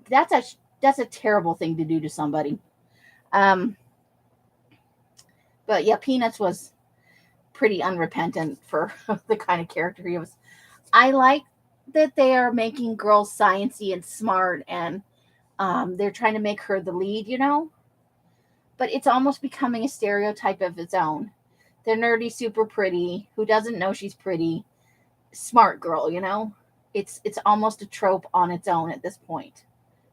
That's a terrible thing to do to somebody. But yeah, Peanuts was pretty unrepentant for the kind of character he was. I like that they are making girls sciencey and smart, and they're trying to make her the lead, you know. But it's almost becoming a stereotype of its own. The nerdy, super pretty, who doesn't know she's pretty, smart girl, you know. It's almost a trope on its own at this point,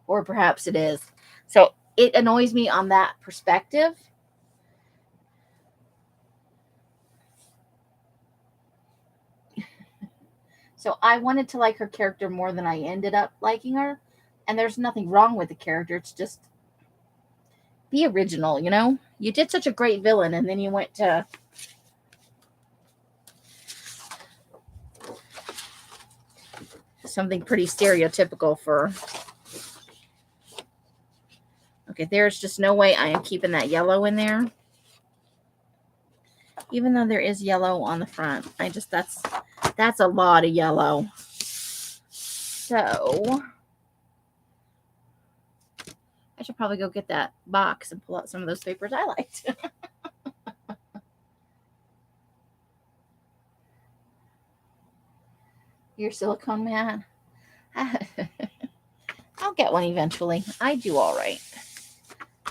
or perhaps it is. So it annoys me on that perspective. So I wanted to like her character more than I ended up liking her. And there's nothing wrong with the character. It's just be original, you know? You did such a great villain, and then you went to something pretty stereotypical for... Okay, there's just no way I am keeping that yellow in there. Even though there is yellow on the front. That's a lot of yellow. So I should probably go get that box and pull out some of those papers I liked. Your silicone mat. I'll get one eventually. I do all right.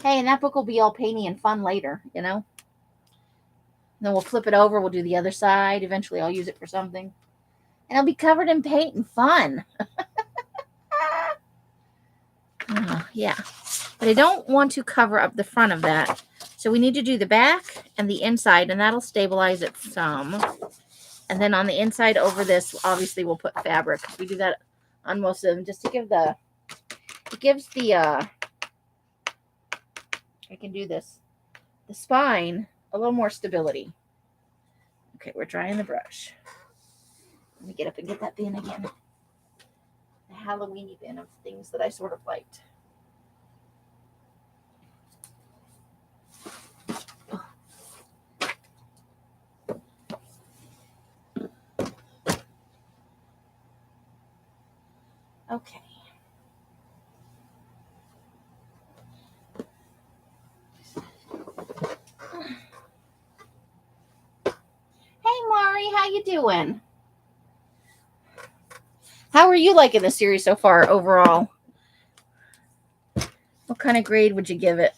Hey, and that book will be all painty and fun later, you know? Then we'll flip it over. We'll do the other side. Eventually, I'll use it for something. And it'll be covered in paint and fun. Yeah. But I don't want to cover up the front of that. So we need to do the back and the inside, and that'll stabilize it some. And then on the inside over this, obviously, we'll put fabric. We do that on most of them just to give the... It gives the... I can do this. The spine a little more stability. Okay, we're drying the brush. Let me get up and get that bin again. The Halloween-y bin of things that I sort of liked. Okay. Hey, Mari, how you doing? How are you liking the series so far overall? What kind of grade would you give it?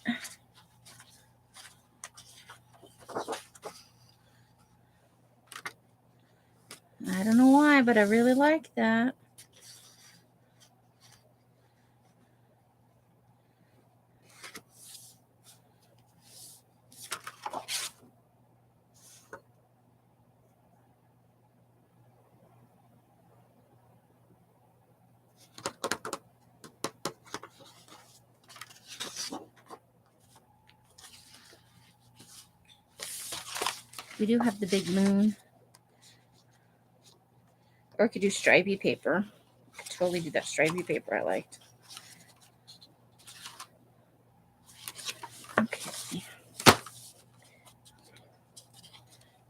I don't know why, but I really like that. We do have the big moon. Or I could do stripy paper. I could totally do that stripy paper I liked. Okay.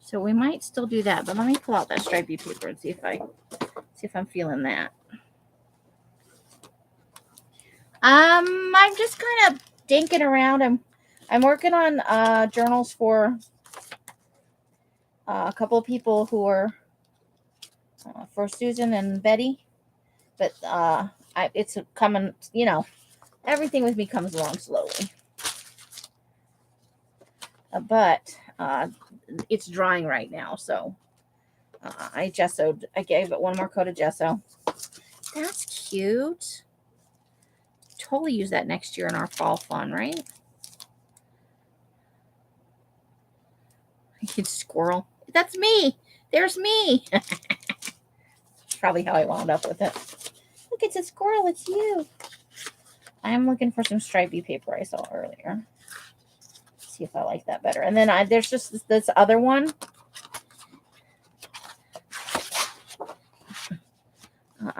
So we might still do that, but let me pull out that stripy paper and see if I'm feeling that. I'm just kind of dinking around. I'm working on journals for a couple of people who are for Susan and Betty, but it's coming. You know, everything with me comes along slowly. But it's drying right now, so I gave it one more coat of gesso. That's cute. Totally use that next year in our fall fun, right? It's squirrel. That's me. There's me. That's probably how I wound up with it. Look, it's a squirrel. It's you. I'm looking for some stripy paper I saw earlier. See if I like that better. And then there's just this other one.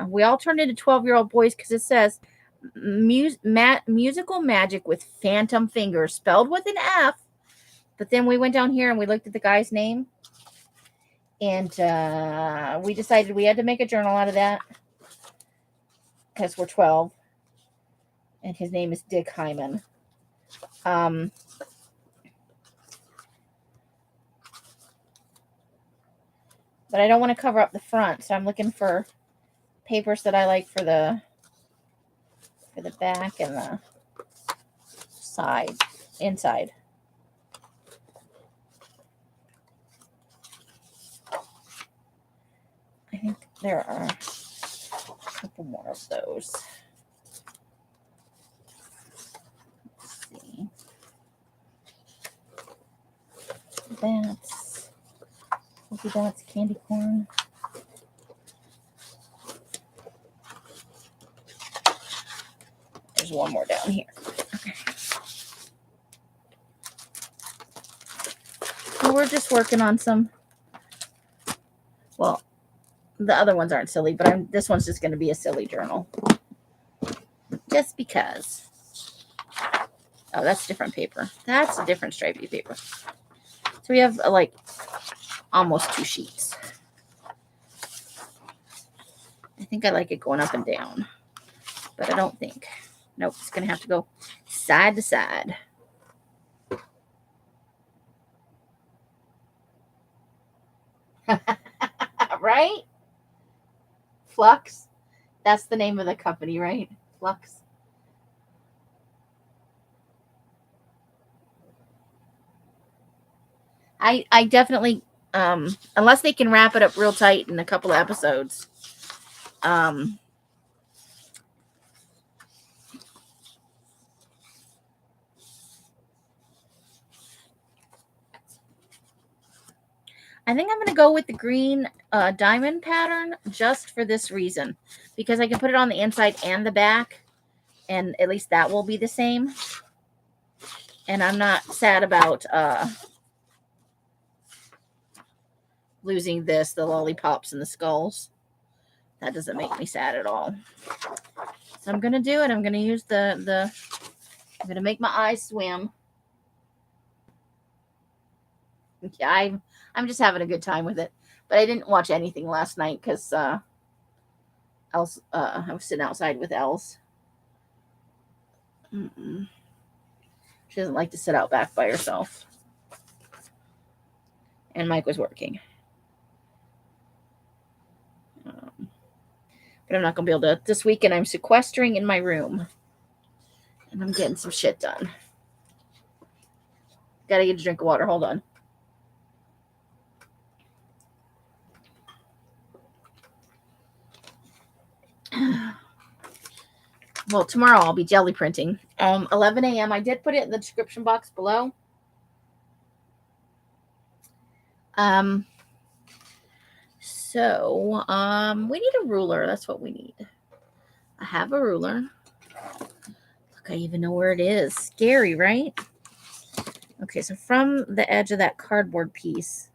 We all turned into 12-year-old boys because it says musical magic with phantom fingers, spelled with an F. But then we went down here and we looked at the guy's name. And we decided we had to make a journal out of that. Because we're 12. And his name is Dick Hyman. But I don't want to cover up the front. So I'm looking for papers that I like for the back and the inside. I think there are a couple more of those. Let's see. That's candy corn. There's one more down here. Okay. So we're just working on some. Well, the other ones aren't silly, but this one's just going to be a silly journal. Just because. Oh, that's different paper. That's a different stripy paper. So we have like almost 2 sheets. I think I like it going up and down, but I don't think. Nope, it's going to have to go side to side. Right? Flux. That's the name of the company, right? Flux. I definitely, unless they can wrap it up real tight in a couple of episodes, I think I'm going to go with the green diamond pattern just for this reason. Because I can put it on the inside and the back. And at least that will be the same. And I'm not sad about losing the lollipops and the skulls. That doesn't make me sad at all. So I'm going to do it. I'm going to use I'm going to make my eyes swim. Yeah, I'm just having a good time with it. But I didn't watch anything last night because I was sitting outside with Els. She doesn't like to sit out back by herself. And Mike was working. But I'm not going to be able to. This weekend, I'm sequestering in my room. And I'm getting some shit done. Got to get a drink of water. Hold on. Well, tomorrow I'll be jelly printing. 11 a.m. I did put it in the description box below. So we need a ruler. That's what we need. I have a ruler. Look, I even know where it is. Scary, right? Okay, so from the edge of that cardboard piece,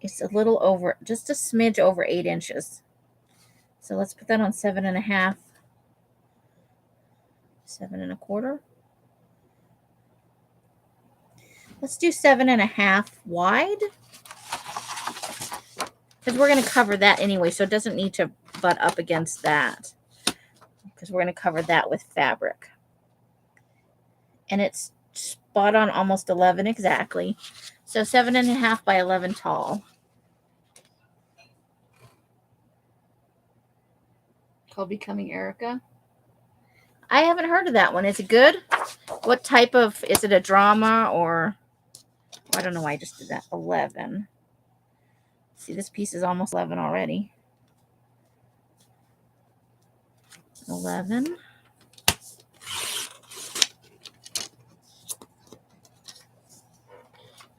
It's a little over, just a smidge over 8 inches. So let's put that on 7.5, 7.25. Let's do 7.5 wide, because we're going to cover that anyway, so it doesn't need to butt up against that, because we're going to cover that with fabric. And it's spot on almost 11 exactly. So 7.5 by 11 tall. Called Becoming Erica. I haven't heard of that one. Is it good? What type of, is it a drama or, I don't know why I just did that. 11. See, this piece is almost 11 already. 11.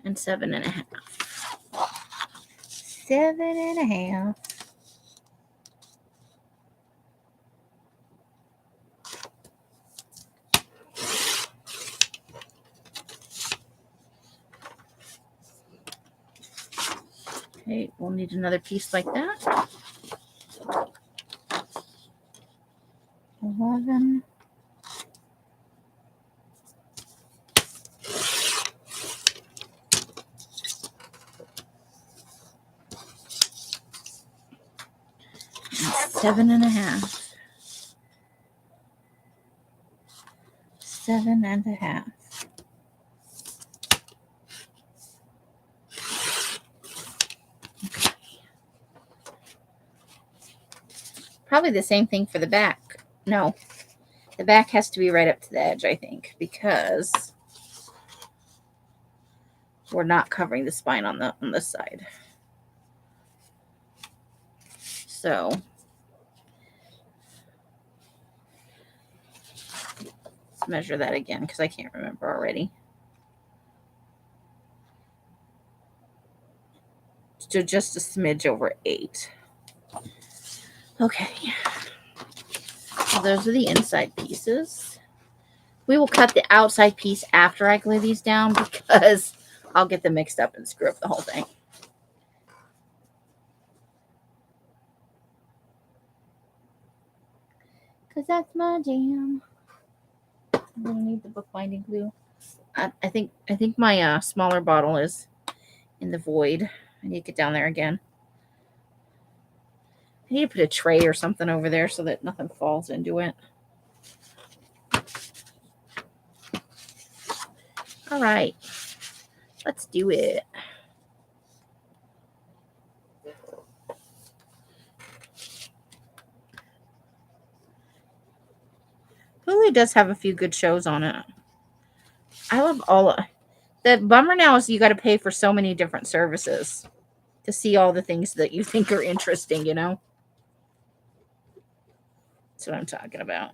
And 7.5. 7.5. Okay, we'll need another piece like that. 11. And 7.5. 7.5. Probably the same thing for the back. No, the back has to be right up to the edge, I think, because we're not covering the spine on this side. So let's measure that again, because I can't remember already. So just a smidge over 8. Okay. So those are the inside pieces. We will cut the outside piece after I glue these down, because I'll get them mixed up and screw up the whole thing. Because that's my jam. I'm going to need the bookbinding glue. I think my smaller bottle is in the void. I need to get down there again. I need to put a tray or something over there so that nothing falls into it. All right. Let's do it. Hulu does have a few good shows on it. I love all of the bummer now is you got to pay for so many different services to see all the things that you think are interesting, you know? That's what I'm talking about.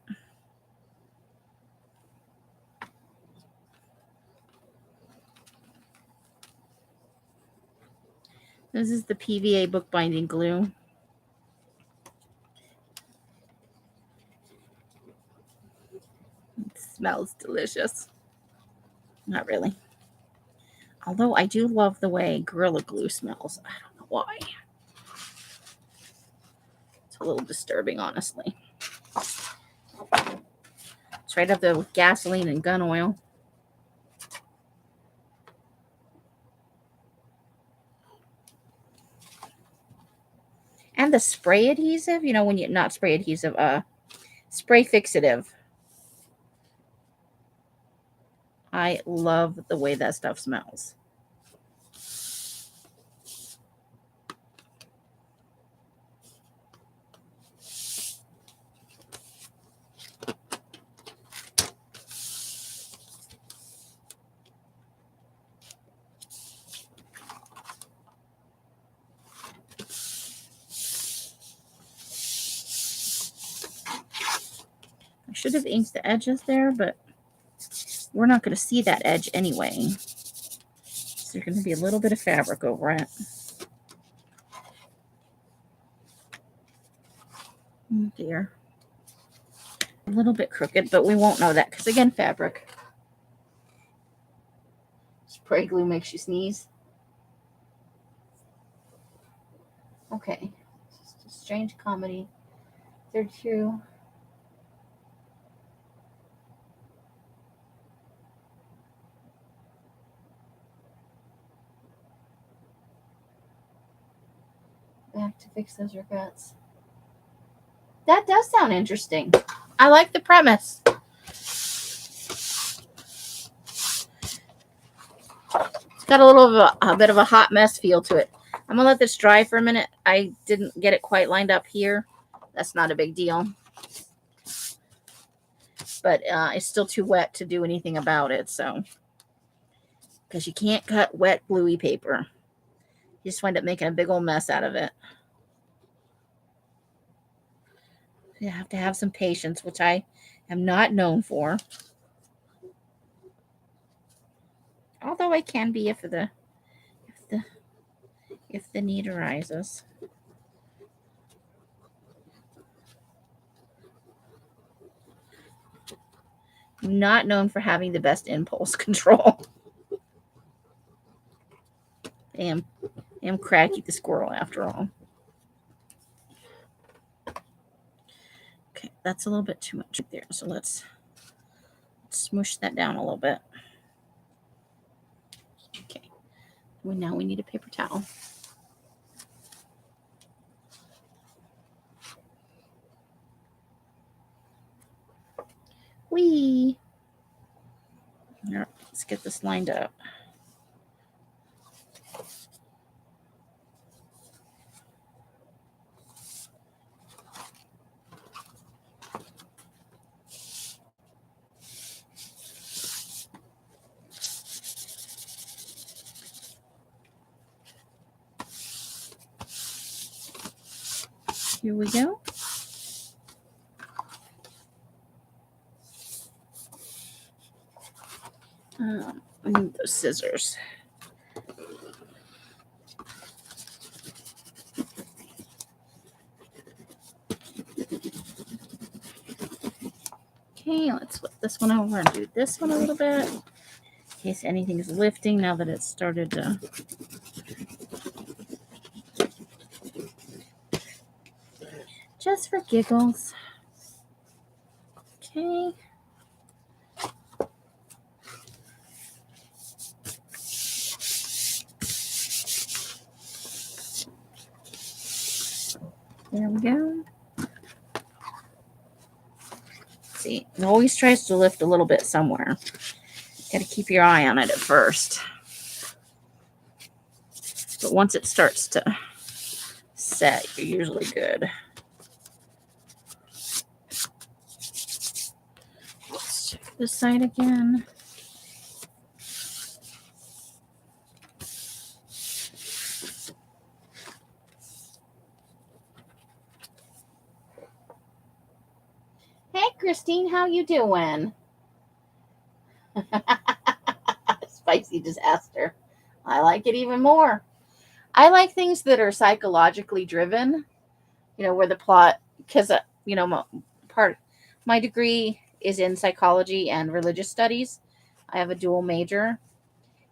This is the PVA bookbinding glue. It smells delicious. Not really. Although I do love the way Gorilla Glue smells. I don't know why. It's a little disturbing, honestly. It's right up there with gasoline and gun oil. And the spray adhesive, you know, when you, not spray adhesive, spray fixative. I love the way that stuff smells. I should have inked the edges there, but we're not going to see that edge anyway. So there's going to be a little bit of fabric over it. Oh dear. A little bit crooked, but we won't know that because, again, fabric. Spray glue makes you sneeze. Okay. It's a strange comedy. 32. Back to fix those regrets. That does sound interesting. I like the premise. It's got a little of a bit of a hot mess feel to it. I'm gonna let this dry for a minute. I didn't get it quite lined up here. That's not a big deal. But it's still too wet to do anything about it. So, because you can't cut wet gluey paper, you just wind up making a big old mess out of it. You have to have some patience, which I am not known for. Although I can be if the need arises. I'm not known for having the best impulse control. I am Cracky the squirrel after all. Okay, that's a little bit too much there. So let's smoosh that down a little bit. Okay. Well, now we need a paper towel. Whee! All right, let's get this lined up. Here we go. I need those scissors. Okay, let's flip this one over and do this one a little bit. In case anything is lifting now that it's started to. Just for giggles. Okay. There we go. See, it always tries to lift a little bit somewhere. Got to keep your eye on it at first. But once it starts to set, you're usually good. Let's check this side again. Hey, Christine, how you doing? Spicy disaster. I like it even more. I like things that are psychologically driven, where the plot, because, my degree is in psychology and religious studies. I have a dual major,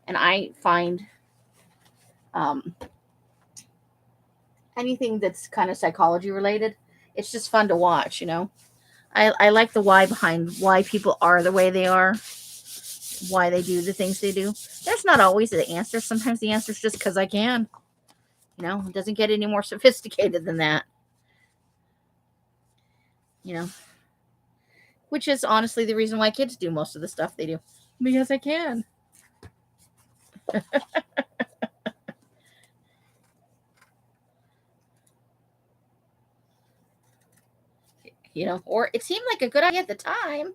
and I find anything that's kind of psychology related, it's just fun to watch, I like the why behind why people are the way they are, why they do the things they do. There's not always the answer. Sometimes the answer is just because I can. It doesn't get any more sophisticated than that. Which is honestly the reason why kids do most of the stuff they do. Because I can. Or it seemed like a good idea at the time.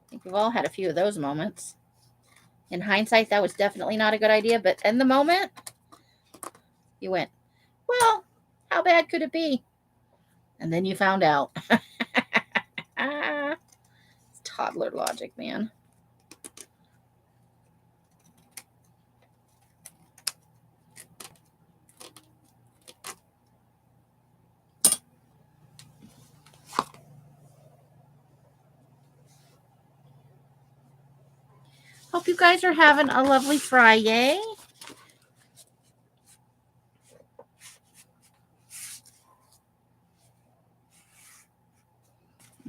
I think we've all had a few of those moments. In hindsight, that was definitely not a good idea, but in the moment, you went, well, how bad could it be? And then you found out. It's toddler logic, man. Hope you guys are having a lovely Fri-Yay.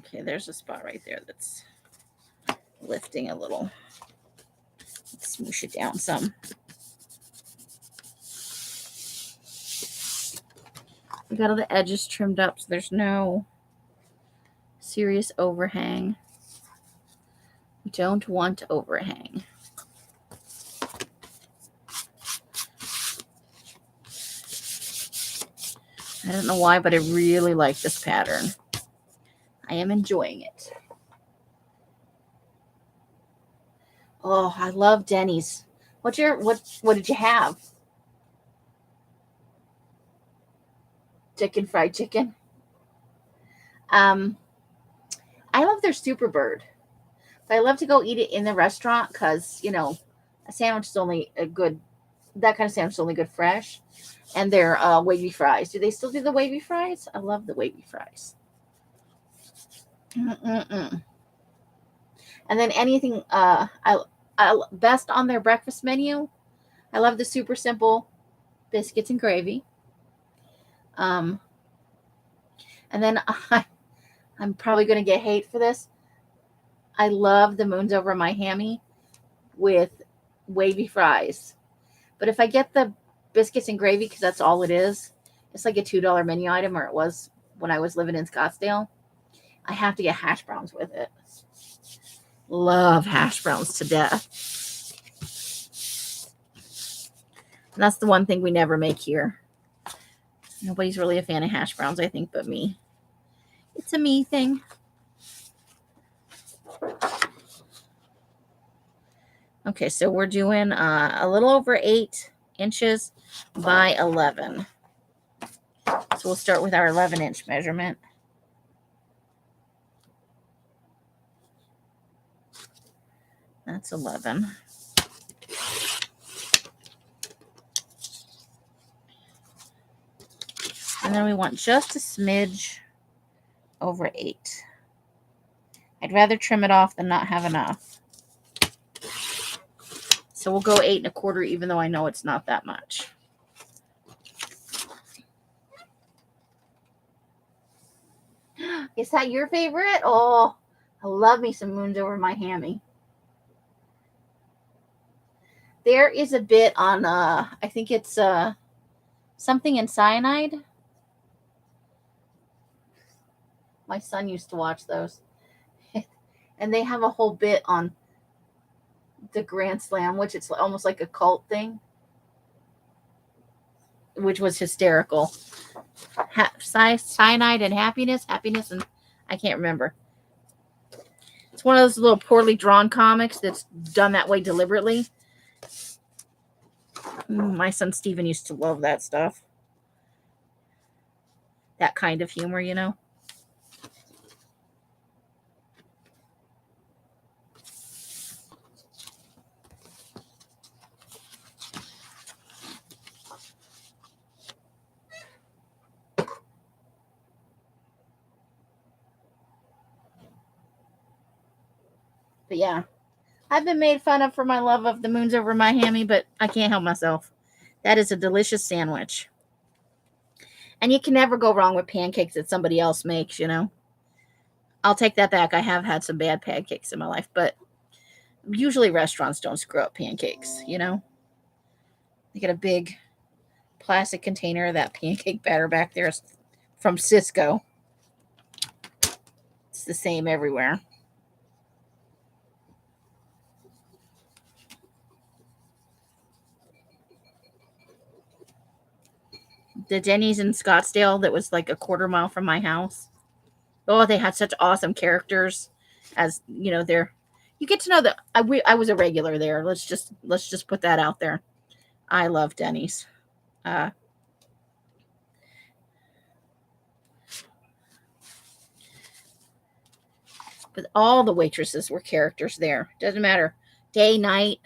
Okay, there's a spot right there that's lifting a little. Let's smoosh it down some. We got all the edges trimmed up so there's no serious overhang. We don't want overhang. I don't know why, but I really like this pattern. I am enjoying it. Oh, I love Denny's. What did you have? Fried chicken. I love their Super Bird. But I love to go eat it in the restaurant because, you know, a sandwich is only that kind of sandwich is only good fresh. And their wavy fries. Do they still do the wavy fries? I love the wavy fries. Mm-mm-mm. And then anything, I best on their breakfast menu. I love the super simple biscuits and gravy. And then I'm probably going to get hate for this. I love the moons over my hammy with wavy fries. But if I get the biscuits and gravy, because that's all it is, it's like a $2 menu item, or it was when I was living in Scottsdale, I have to get hash browns with it. Love hash browns to death. And that's the one thing we never make here. Nobody's really a fan of hash browns, I think, but me. It's a me thing. Okay, so we're doing a little over 8 inches by 11. So we'll start with our 11-inch measurement. That's 11. And then we want just a smidge over 8. I'd rather trim it off than not have enough. So we'll go 8 1/4, even though I know it's not that much. Is that your favorite? Oh, I love me some moons over my hammy. There is a bit on, I think it's something in cyanide. My son used to watch those. And they have a whole bit on the Grand Slam, which it's almost like a cult thing, which was hysterical. Cyanide and happiness, and I can't remember. It's one of those little poorly drawn comics that's done that way deliberately. My son Steven used to love that stuff. That kind of humor, you know. But yeah, I've been made fun of for my love of the moons over my hammy, but I can't help myself. That is a delicious sandwich. And you can never go wrong with pancakes that somebody else makes, you know. I'll take that back. I have had some bad pancakes in my life, but usually restaurants don't screw up pancakes, you know. They get a big plastic container of that pancake batter back there from Cisco. It's the same everywhere. The Denny's in Scottsdale that was like a 1/4 mile from my house. Oh, they had such awesome characters. As you know, you get to know that I was a regular there. Let's just put that out there. I love Denny's. But all the waitresses were characters there. Doesn't matter, day, night.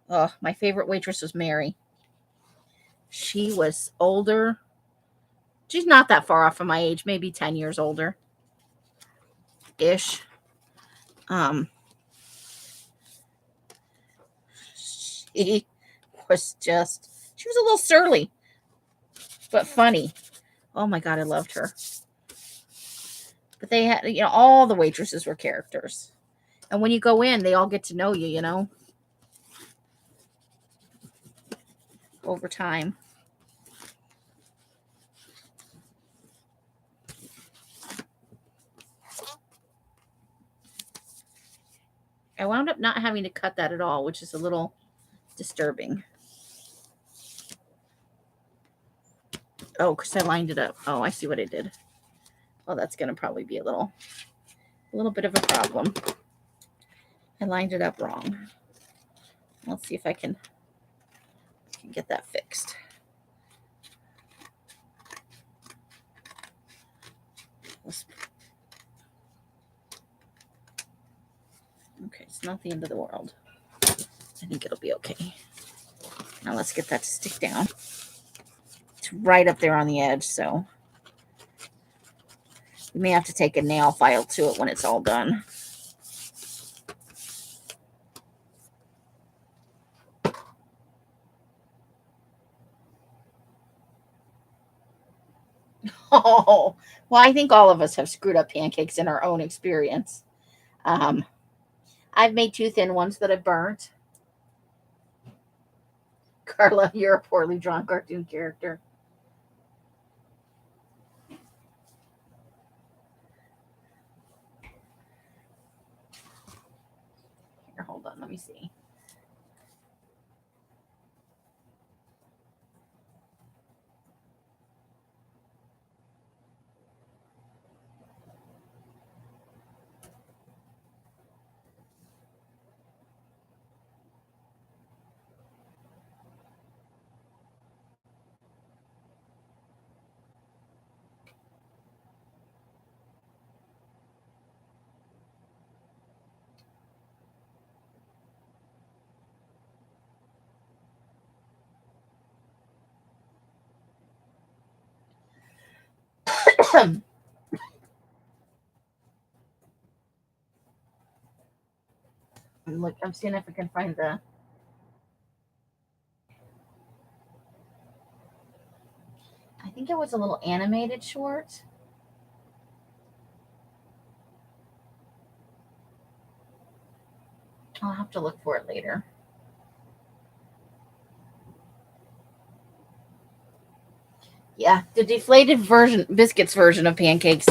Oh, my favorite waitress was Mary. She was older. She's not that far off from my age, maybe 10 years older ish. She was a little surly, but funny. Oh my God, I loved her. But they had, all the waitresses were characters. And when you go in, they all get to know you, over time. I wound up not having to cut that at all, which is a little disturbing. Oh, because I lined it up. Oh, I see what I did. Oh, that's going to probably be a little bit of a problem. I lined it up wrong. Let's see if I can get that fixed. Okay, it's not the end of the world. I think it'll be okay. Now let's get that to stick down. It's right up there on the edge, so we may have to take a nail file to it when it's all done. Oh, well, I think all of us have screwed up pancakes in our own experience. I've made too thin ones that I burnt. Carla, you're a poorly drawn cartoon character. Here, hold on, let me see. Look, I'm seeing if I can find the. I think it was a little animated short. I'll have to look for it later. Yeah, the deflated biscuits version of pancakes,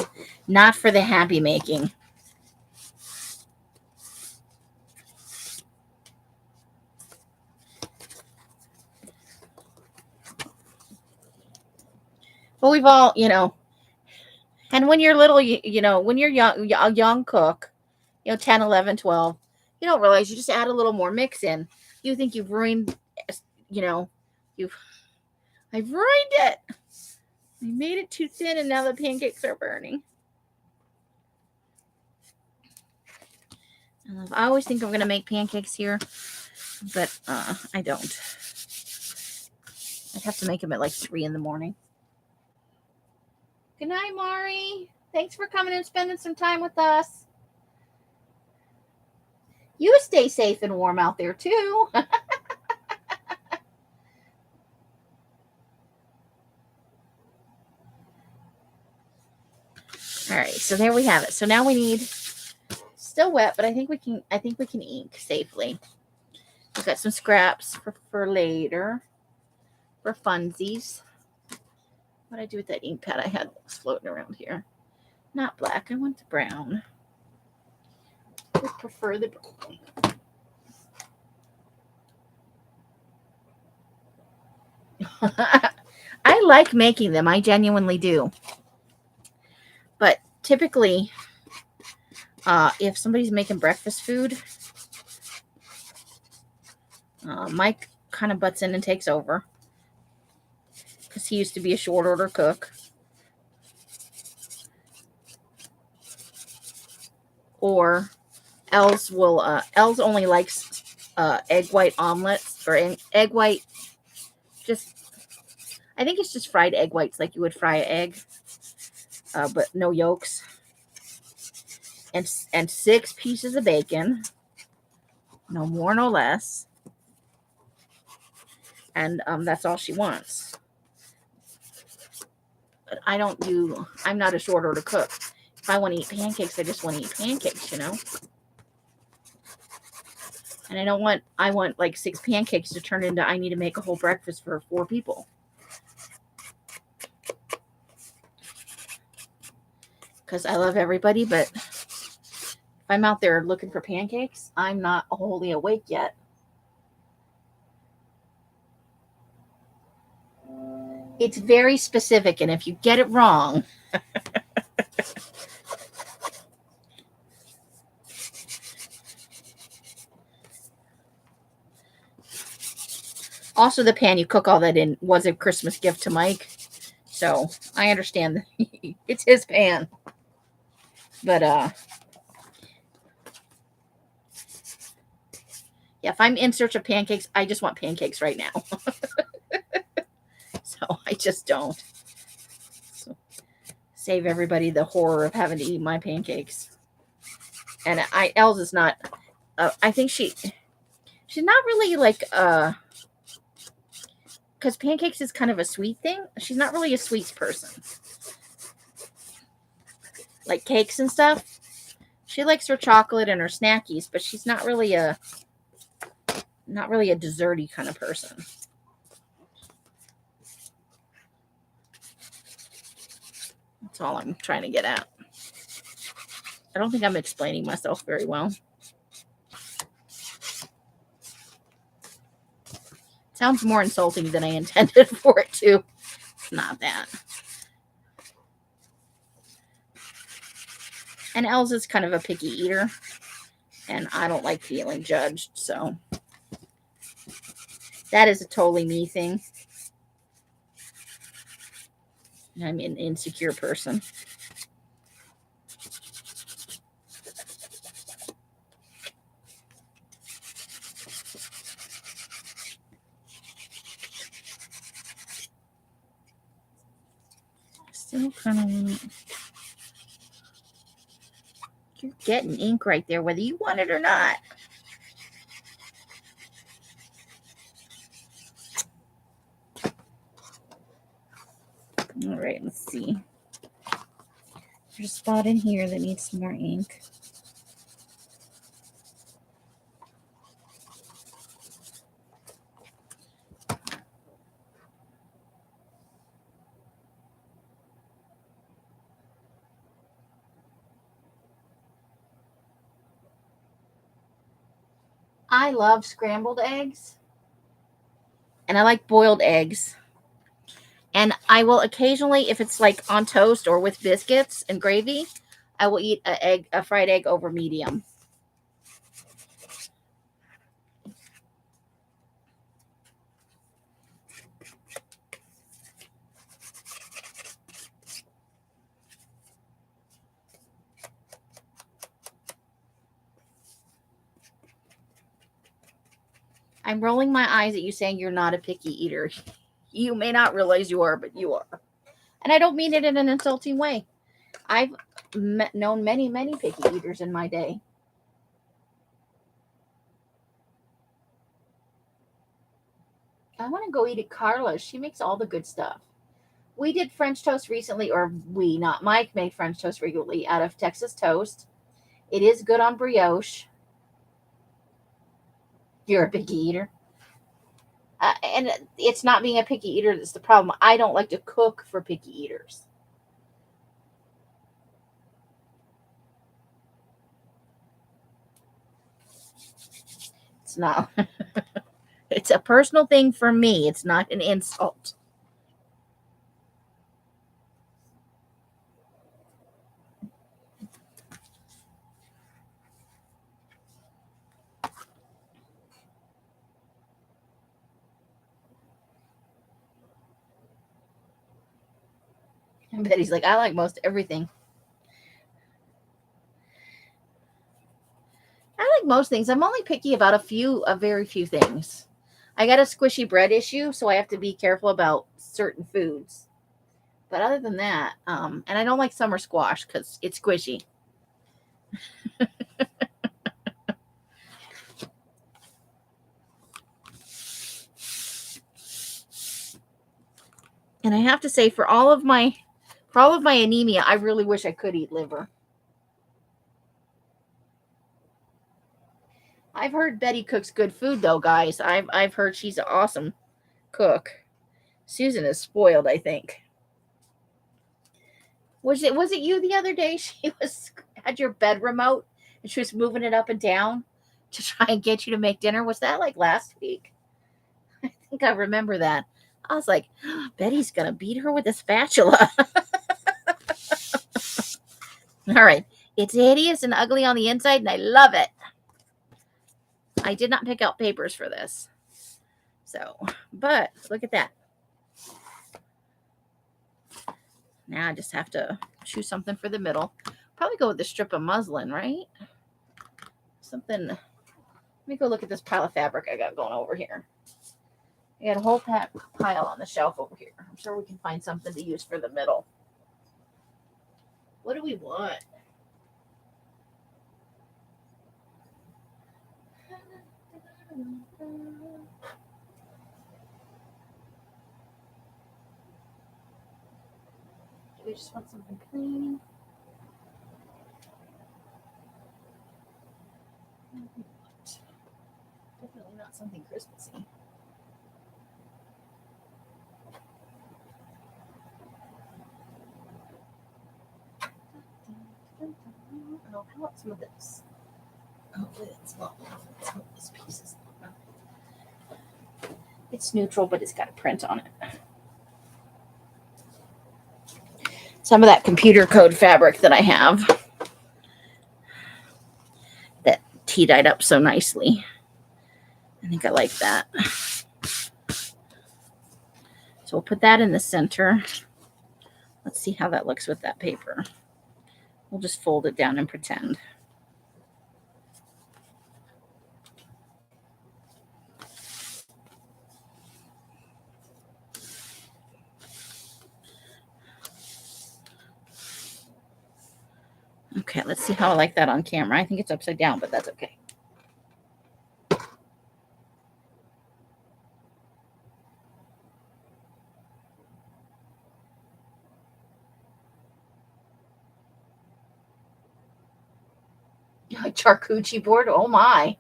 not for the happy making. But we've all, and when you're little, when you're young, a young cook, 10, 11, 12, you don't realize you just add a little more mix in. You think you've ruined, I've ruined it. I made it too thin and now the pancakes are burning. I always think I'm going to make pancakes here, but I don't. I'd have to make them at like 3 in the morning. Good night, Mari. Thanks for coming and spending some time with us. You stay safe and warm out there, too. All right, so there we have it. So now we need, still wet, but I think we can ink safely. We've got some scraps for later, for funsies. What did I do with that ink pad I had floating around here? Not black. I want the brown. I prefer the brown. I like making them. I genuinely do. But typically, if somebody's making breakfast food, Mike kind of butts in and takes over. Because he used to be a short order cook. Or Els only likes egg white omelets or egg white. I think it's just fried egg whites like you would fry an egg, but no yolks. And 6 pieces of bacon, no more, no less. And that's all she wants. But I'm not a short order cook. if I want to eat pancakes, I just want to eat pancakes, you know? And I want like 6 pancakes to turn into, I need to make a whole breakfast for 4 people. Because I love everybody, but if I'm out there looking for pancakes, I'm not wholly awake yet. It's very specific, and if you get it wrong, also the pan you cook all that in was a Christmas gift to Mike, so I understand it's his pan. But yeah, if I'm in search of pancakes, I just want pancakes right now. So I just don't. So, save everybody the horror of having to eat my pancakes. And Els is not. I think she's not really like because pancakes is kind of a sweet thing. She's not really a sweets person. Like cakes and stuff. She likes her chocolate and her snackies, but she's not really a desserty kind of person. That's all I'm trying to get at. I don't think I'm explaining myself very well. Sounds more insulting than I intended for it to. It's not that. And Els is kind of a picky eater, and I don't like feeling judged, so that is a totally me thing. I'm an insecure person. Still kind of want. You're getting ink right there, whether you want it or not. All right, let's see. There's a spot in here that needs some more ink. I love scrambled eggs, and I like boiled eggs. And I will occasionally, if it's like on toast or with biscuits and gravy, I will eat a fried egg over medium. I'm rolling my eyes at you saying you're not a picky eater. You may not realize you are, but you are. And I don't mean it in an insulting way. I've known many, many picky eaters in my day. I want to go eat at Carla's. She makes all the good stuff. We did French toast recently, or not Mike made French toast regularly out of Texas toast. It is good on brioche. You're a picky eater. And it's not being a picky eater that's the problem. I don't like to cook for picky eaters. It's not. It's a personal thing for me. It's not an insult. And Betty's like, I like most everything. I like most things. I'm only picky about a very few things. I got a squishy bread issue, so I have to be careful about certain foods. But other than that, and I don't like summer squash because it's squishy. And I have to say, for all of my anemia, I really wish I could eat liver. I've heard Betty cooks good food though, guys. I've heard she's an awesome cook. Susan is spoiled, I think. Was it you the other day? She had your bed remote and she was moving it up and down to try and get you to make dinner. Was that like last week? I think I remember that. I was like, Betty's gonna beat her with a spatula. All right. It's hideous and ugly on the inside, and I love it. I did not pick out papers for this. So, but look at that. Now I just have to choose something for the middle. Probably go with the strip of muslin, right? Something. Let me go look at this pile of fabric I got going over here. I got a whole pile on the shelf over here. I'm sure we can find something to use for the middle. What do we want? Do we just want something clean? Definitely not something Christmassy. Oh, how about some of this? Hopefully it's not some of these pieces. It's neutral, but it's got a print on it. Some of that computer code fabric that I have that tea-dyed up so nicely. I think I like that. So we'll put that in the center. Let's see how that looks with that paper. We'll just fold it down and pretend. Okay, let's see how I like that on camera. I think it's upside down, but that's okay. A charcuterie board. Oh my.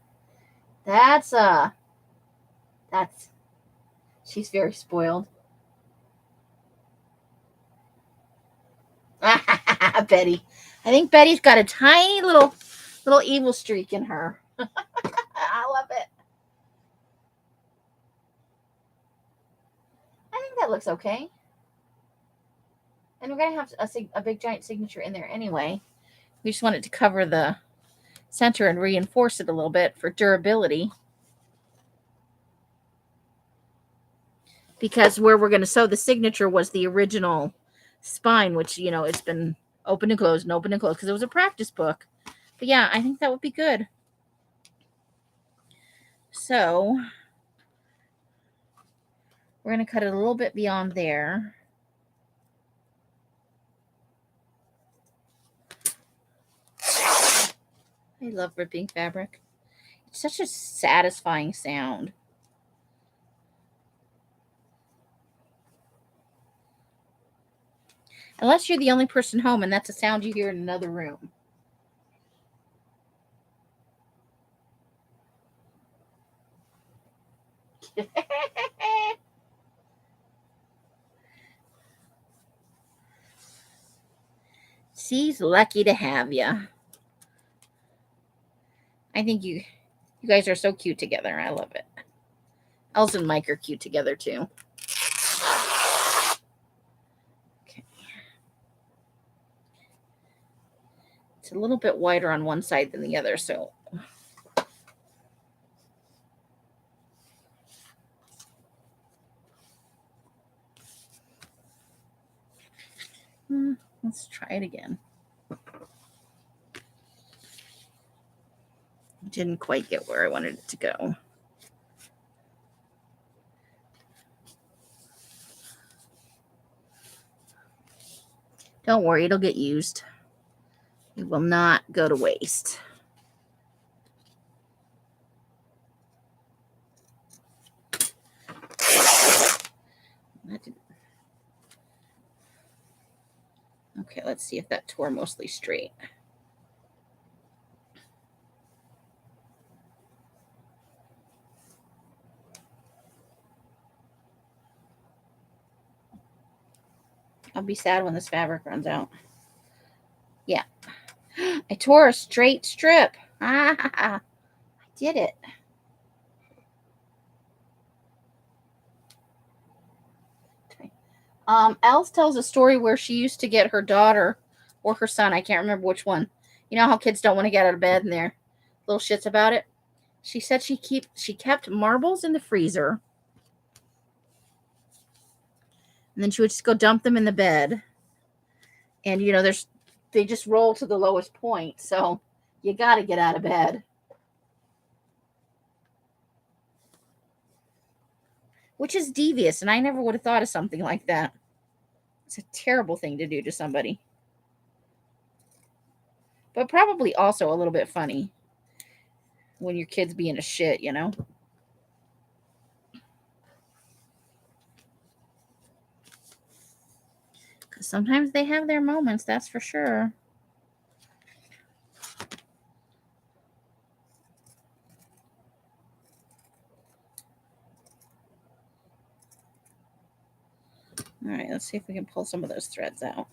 That's she's very spoiled. Betty. I think Betty's got a tiny little evil streak in her. I love it. I think that looks okay. And we're going to have a big giant signature in there anyway. We just want it to cover the center and reinforce it a little bit for durability. Because where we're going to sew the signature was the original spine, which, you know, it's been open and closed and open and closed because it was a practice book. But yeah, I think that would be good. So we're going to cut it a little bit beyond there. I love ripping fabric. It's such a satisfying sound. Unless you're the only person home and that's a sound you hear in another room. She's lucky to have you. I think you guys are so cute together. I love it. Elsa and Mike are cute together too. Okay. It's a little bit wider on one side than the other, so let's try it again. Didn't quite get where I wanted it to go. Don't worry, it'll get used. It will not go to waste. Okay, let's see if that tore mostly straight. I'll be sad when this fabric runs out. Yeah. I tore a straight strip. I did it. Alice tells a story where she used to get her daughter or her son, I can't remember which one. You know how kids don't want to get out of bed and they're little shits about it? She said she kept marbles in the freezer. And then she would just go dump them in the bed. And they just roll to the lowest point. So you got to get out of bed. Which is devious, and I never would have thought of something like that. It's a terrible thing to do to somebody. But probably also a little bit funny when your kid's being a shit, Because sometimes they have their moments, that's for sure. All right, let's see if we can pull some of those threads out.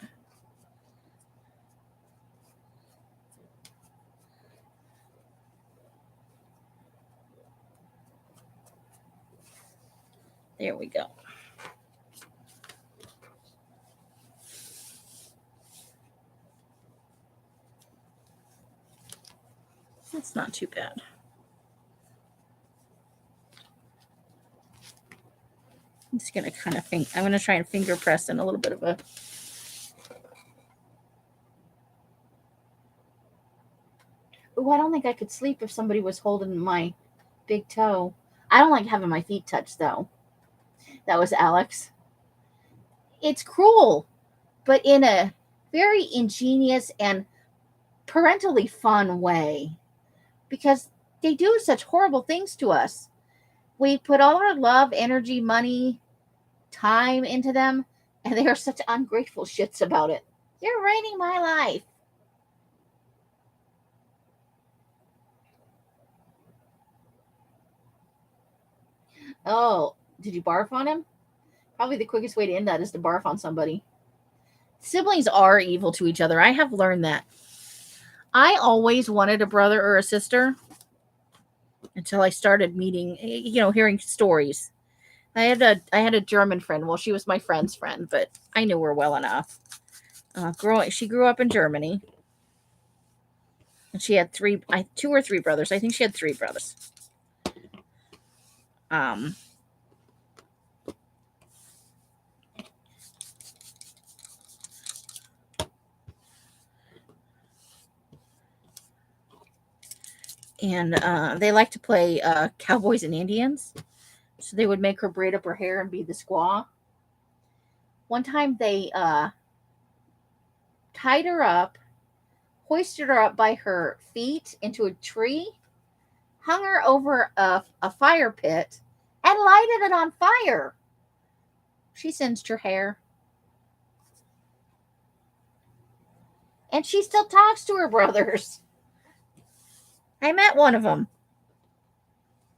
There we go. That's not too bad. I'm just going to kind of I'm going to try and finger press in a little bit of a... Ooh, I don't think I could sleep if somebody was holding my big toe. I don't like having my feet touched, though. That was Alex. It's cruel, but in a very ingenious and parentally fun way, because they do such horrible things to us. We put all our love, energy, money, time into them, and they are such ungrateful shits about it. You're ruining my life. Oh, did you barf on him? Probably the quickest way to end that is to barf on somebody. Siblings are evil to each other. I have learned that. I always wanted a brother or a sister until I started meeting, hearing stories. I had a German friend. Well, she was my friend's friend, but I knew her well enough. She grew up in Germany, and she had two or three brothers. I think she had three brothers. And they like to play cowboys and Indians. So they would make her braid up her hair and be the squaw. One time they tied her up, hoisted her up by her feet into a tree, hung her over a fire pit, and lighted it on fire. She singed her hair. And she still talks to her brothers. I met one of them.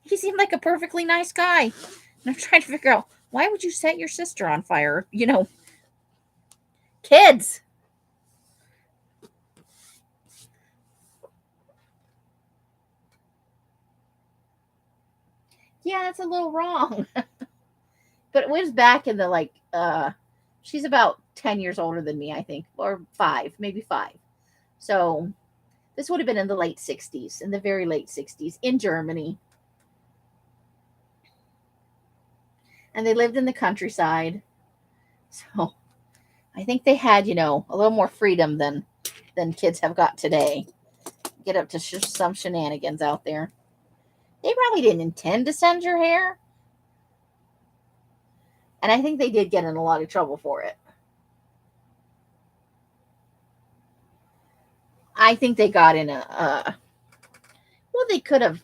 He seemed like a perfectly nice guy. And I'm trying to figure out, why would you set your sister on fire? Kids. Yeah, that's a little wrong. But it was back in the she's about 10 years older than me, I think, or 5, maybe 5. So this would have been in the late 60s, in the very late 60s, in Germany. And they lived in the countryside. So I think they had, a little more freedom than kids have got today. Get up to some shenanigans out there. They probably didn't intend to send your hair. And I think they did get in a lot of trouble for it. I think they got in they could have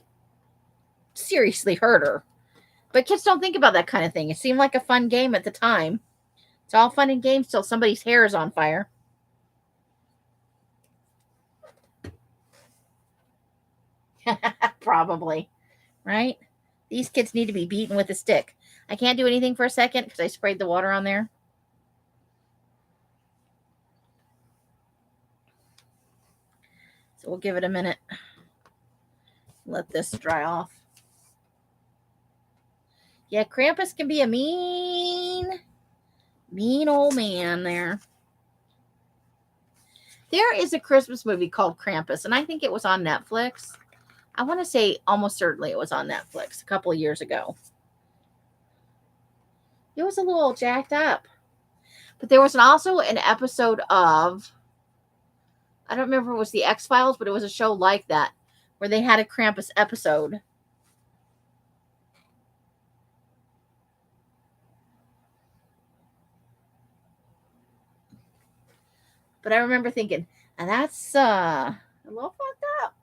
seriously hurt her. But kids don't think about that kind of thing. It seemed like a fun game at the time. It's all fun and games till somebody's hair is on fire. Probably. Right? These kids need to be beaten with a stick. I can't do anything for a second because I sprayed the water on there. So we'll give it a minute. Let this dry off. Yeah, Krampus can be a mean old man there. There is a Christmas movie called Krampus, and I think it was on Netflix. I want to say almost certainly it was on Netflix a couple of years ago. It was a little jacked up. But there was also an episode of, I don't remember if it was the X-Files, but it was a show like that where they had a Krampus episode. But I remember thinking, and that's a little fucked up.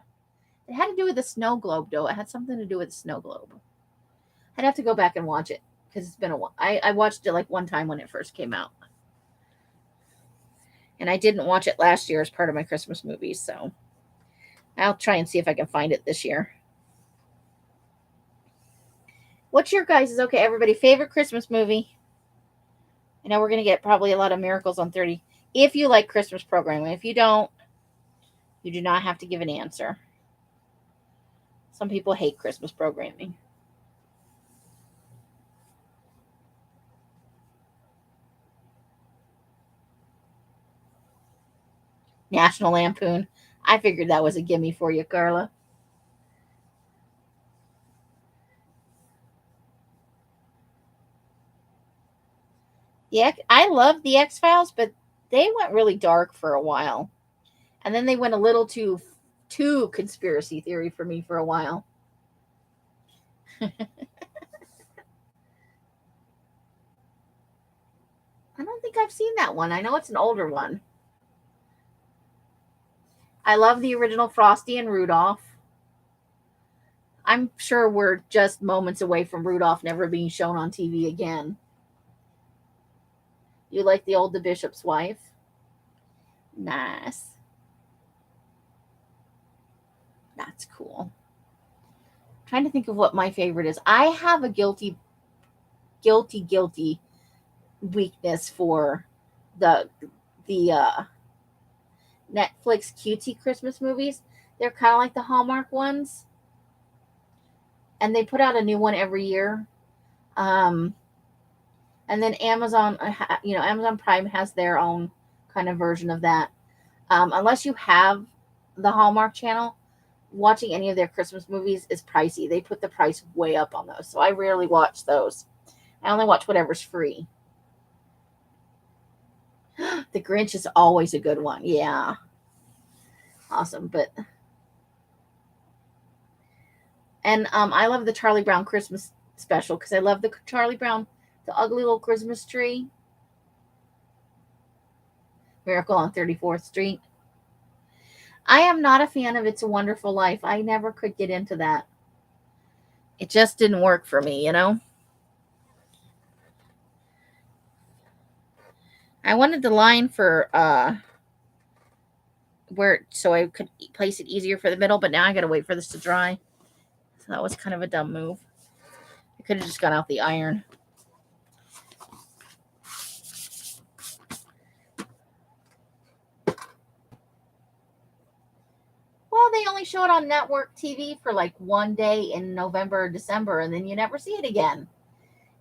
It had to do with the snow globe, though. It had something to do with the snow globe. I'd have to go back and watch it because it's been a while. I watched it like one time when it first came out. And I didn't watch it last year as part of my Christmas movies, so I'll try and see if I can find it this year. What's your guys' okay, everybody, favorite Christmas movie? I know we're going to get probably a lot of Miracles on 30. If you like Christmas programming. If you don't, you do not have to give an answer. Some people hate Christmas programming. National Lampoon. I figured that was a gimme for you, Carla. Yeah, I love the X-Files, but they went really dark for a while. And then they went a little too conspiracy theory for me for a while. I don't think I've seen that one. I know it's an older one. I love the original Frosty and Rudolph. I'm sure we're just moments away from Rudolph never being shown on TV again. You like the old The Bishop's Wife? Nice. That's cool. I'm trying to think of what my favorite is. I have a guilty weakness for the Netflix cutesy Christmas movies. They're kind of like the Hallmark ones, and they put out a new one every year. And then Amazon, Amazon Prime has their own kind of version of that. Unless you have the Hallmark channel, watching any of their Christmas movies is pricey. They put the price way up on those, so I rarely watch those. I only watch whatever's free. The Grinch is always a good one. Yeah. Awesome. And I love the Charlie Brown Christmas special because I love the Charlie Brown, the ugly little Christmas tree. Miracle on 34th Street. I am not a fan of It's a Wonderful Life. I never could get into that. It just didn't work for me, you know? I wanted the line for so I could place it easier for the middle, but now I gotta wait for this to dry. So that was kind of a dumb move. I could have just got out the iron. Well, they only show it on network TV for like one day in November or December, and then you never see it again.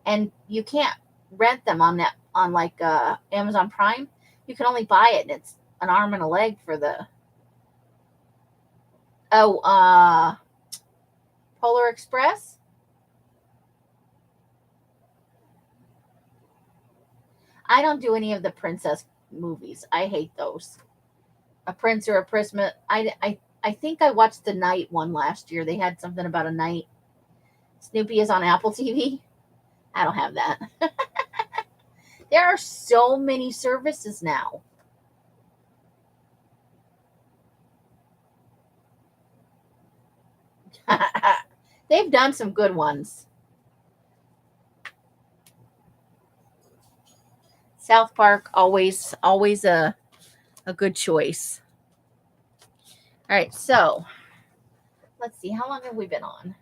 And you can't rent them on Amazon Prime. You can only buy it, and it's an arm and a leg for the Polar Express. I don't do any of the princess movies. I hate those. A Prince or a Prisma. I think I watched the Night one last year. They had something about a knight. Snoopy is on Apple TV. I don't have that. There are so many services now. They've done some good ones. South Park, always a good choice. All right, so let's see. How long have we been on?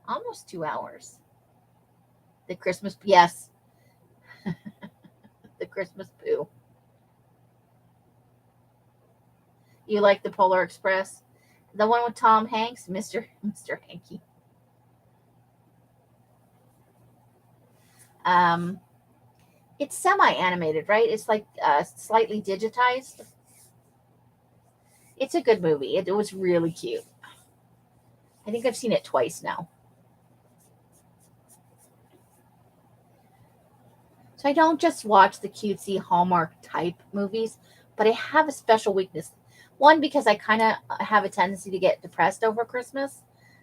Almost 2 hours. The Christmas, yes. The Christmas poo. You like the Polar Express? The one with Tom Hanks, Mr. Hanky. Um, it's semi-animated, right? It's like slightly digitized. It's a good movie. It was really cute. I think I've seen it twice now. So I don't just watch the cutesy Hallmark type movies, but I have a special weakness. One, because I kind of have a tendency to get depressed over Christmas.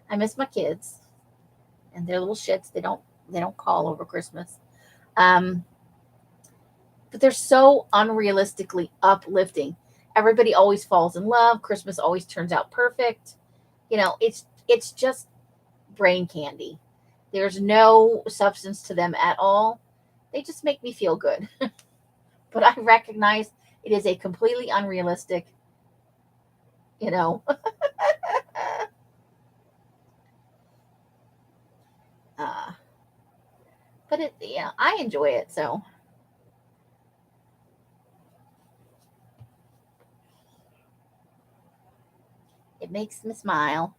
I miss my kids, and they're little shits. They don't call over Christmas. Um, but they're so unrealistically uplifting. Everybody always falls in love. Christmas always turns out perfect. It's just brain candy. There's no substance to them at all. They just make me feel good. But I recognize it is a completely unrealistic, you know. uh, but I enjoy it. So it makes me smile.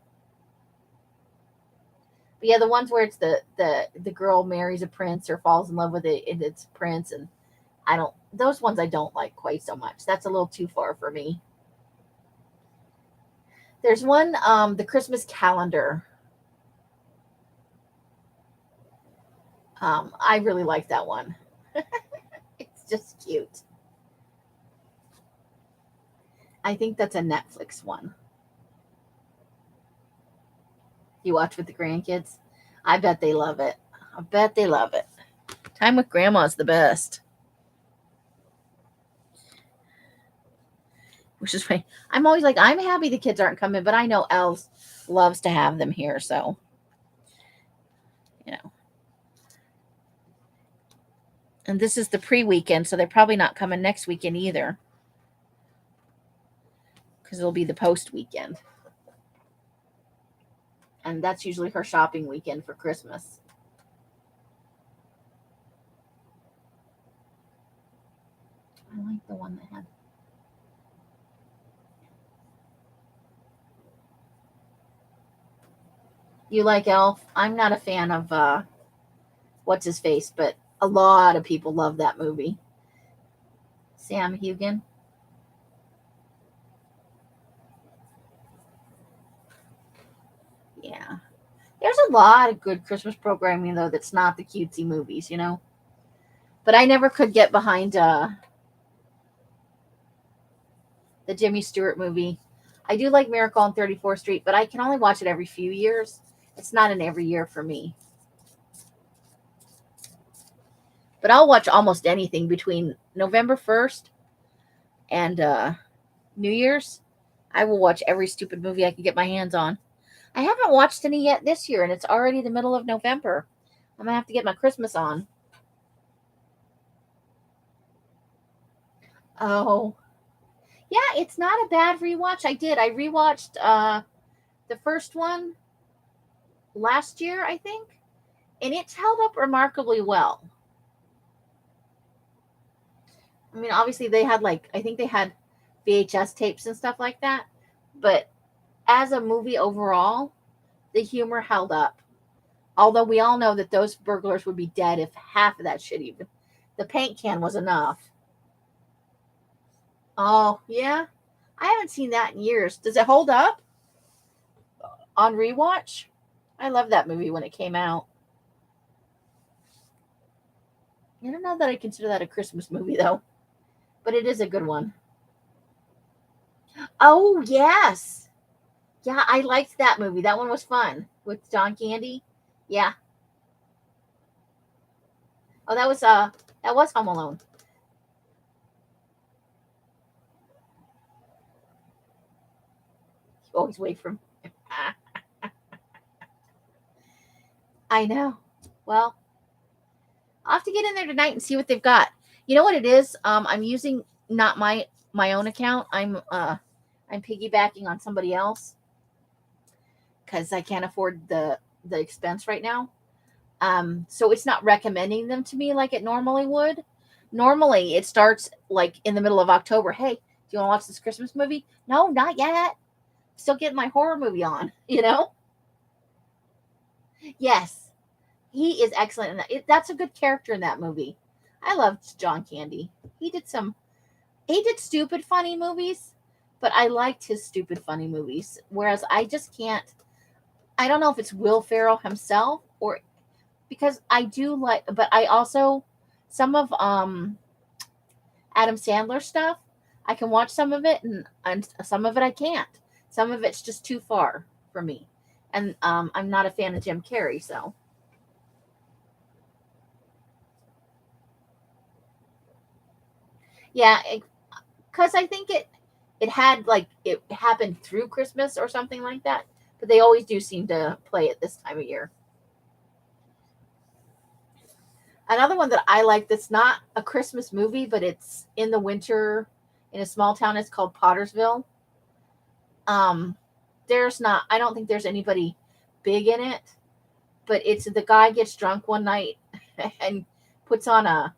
But yeah, the ones where it's the girl marries a prince or falls in love with it, and it's a prince, and I don't those ones I don't like quite so much. That's a little too far for me. There's one, the Christmas calendar. I really like that one. It's just cute. I think that's a Netflix one. You watch with the grandkids. I bet they love it. I bet they love it. Time with grandma is the best. Which is funny. I'm always like, I'm happy the kids aren't coming, but I know Els loves to have them here, so you know. And this is the pre-weekend, so they're probably not coming next weekend either, because it'll be the post weekend, and that's usually her shopping weekend for Christmas. I like the one that had. You like Elf? I'm not a fan of what's his face, but a lot of people love that movie. Sam Hugan. Yeah. There's a lot of good Christmas programming though that's not the cutesy movies, you know. But I never could get behind the Jimmy Stewart movie. I do like Miracle on 34th Street, but I can only watch it every few years. It's not an every year for me. But I'll watch almost anything between November 1st and New Year's. I will watch every stupid movie I can get my hands on. I haven't watched any yet this year, and it's already the middle of November. I'm going to have to get my Christmas on. Oh, yeah, it's not a bad rewatch. I rewatched the first one last year, I think, and it's held up remarkably well. I mean, obviously they had I think they had VHS tapes and stuff like that, but as a movie overall, the humor held up. Although we all know that those burglars would be dead if half of that shit even the paint can was enough. Oh, yeah. I haven't seen that in years. Does it hold up on rewatch? I love that movie when it came out. I don't know that I consider that a Christmas movie though, but it is a good one. Oh, yes. Yeah, I liked that movie. That one was fun with John Candy. Yeah. Oh, that was Home Alone. You always wait from. I know. Well, I'll have to get in there tonight and see what they've got. You know what it is? I'm using not my own account. I'm piggybacking on somebody else because I can't afford the expense right now. So it's not recommending them to me like it normally would. Normally, it starts like in the middle of October. Hey, Do you want to watch this Christmas movie? No, not yet. Still getting my horror movie on, you know? Yes, he is excellent in that. That's a good character in that movie. I loved John Candy. He did stupid funny movies, but I liked his stupid funny movies. Whereas I just can't. I don't know if it's Will Ferrell himself or because I do like, but I also some of Adam Sandler stuff. I can watch some of it, and some of it I can't. Some of it's just too far for me, and I'm not a fan of Jim Carrey, so. Yeah, because I think it had like it happened through Christmas or something like that. But they always do seem to play it this time of year. Another one that I like that's not a Christmas movie, but it's in the winter in a small town. It's called Pottersville. Um, there's not. I don't think there's anybody big in it, but it's the guy gets drunk one night and puts on a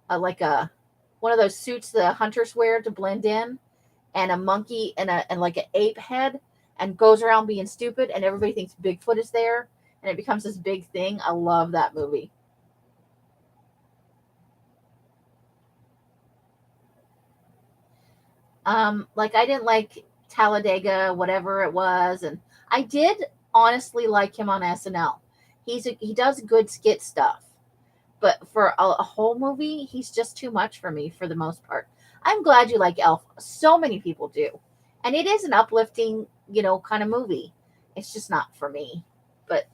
like a one of those suits the hunters wear to blend in, and a monkey and like an ape head, and goes around being stupid, and everybody thinks Bigfoot is there, and it becomes this big thing. I love that movie. Like I didn't like Talladega, whatever it was, and I did honestly like him on SNL. He does good skit stuff, but for a whole movie, he's just too much for me for the most part. I'm glad you like Elf. So many people do, and it is an uplifting, kind of movie. It's just not for me, but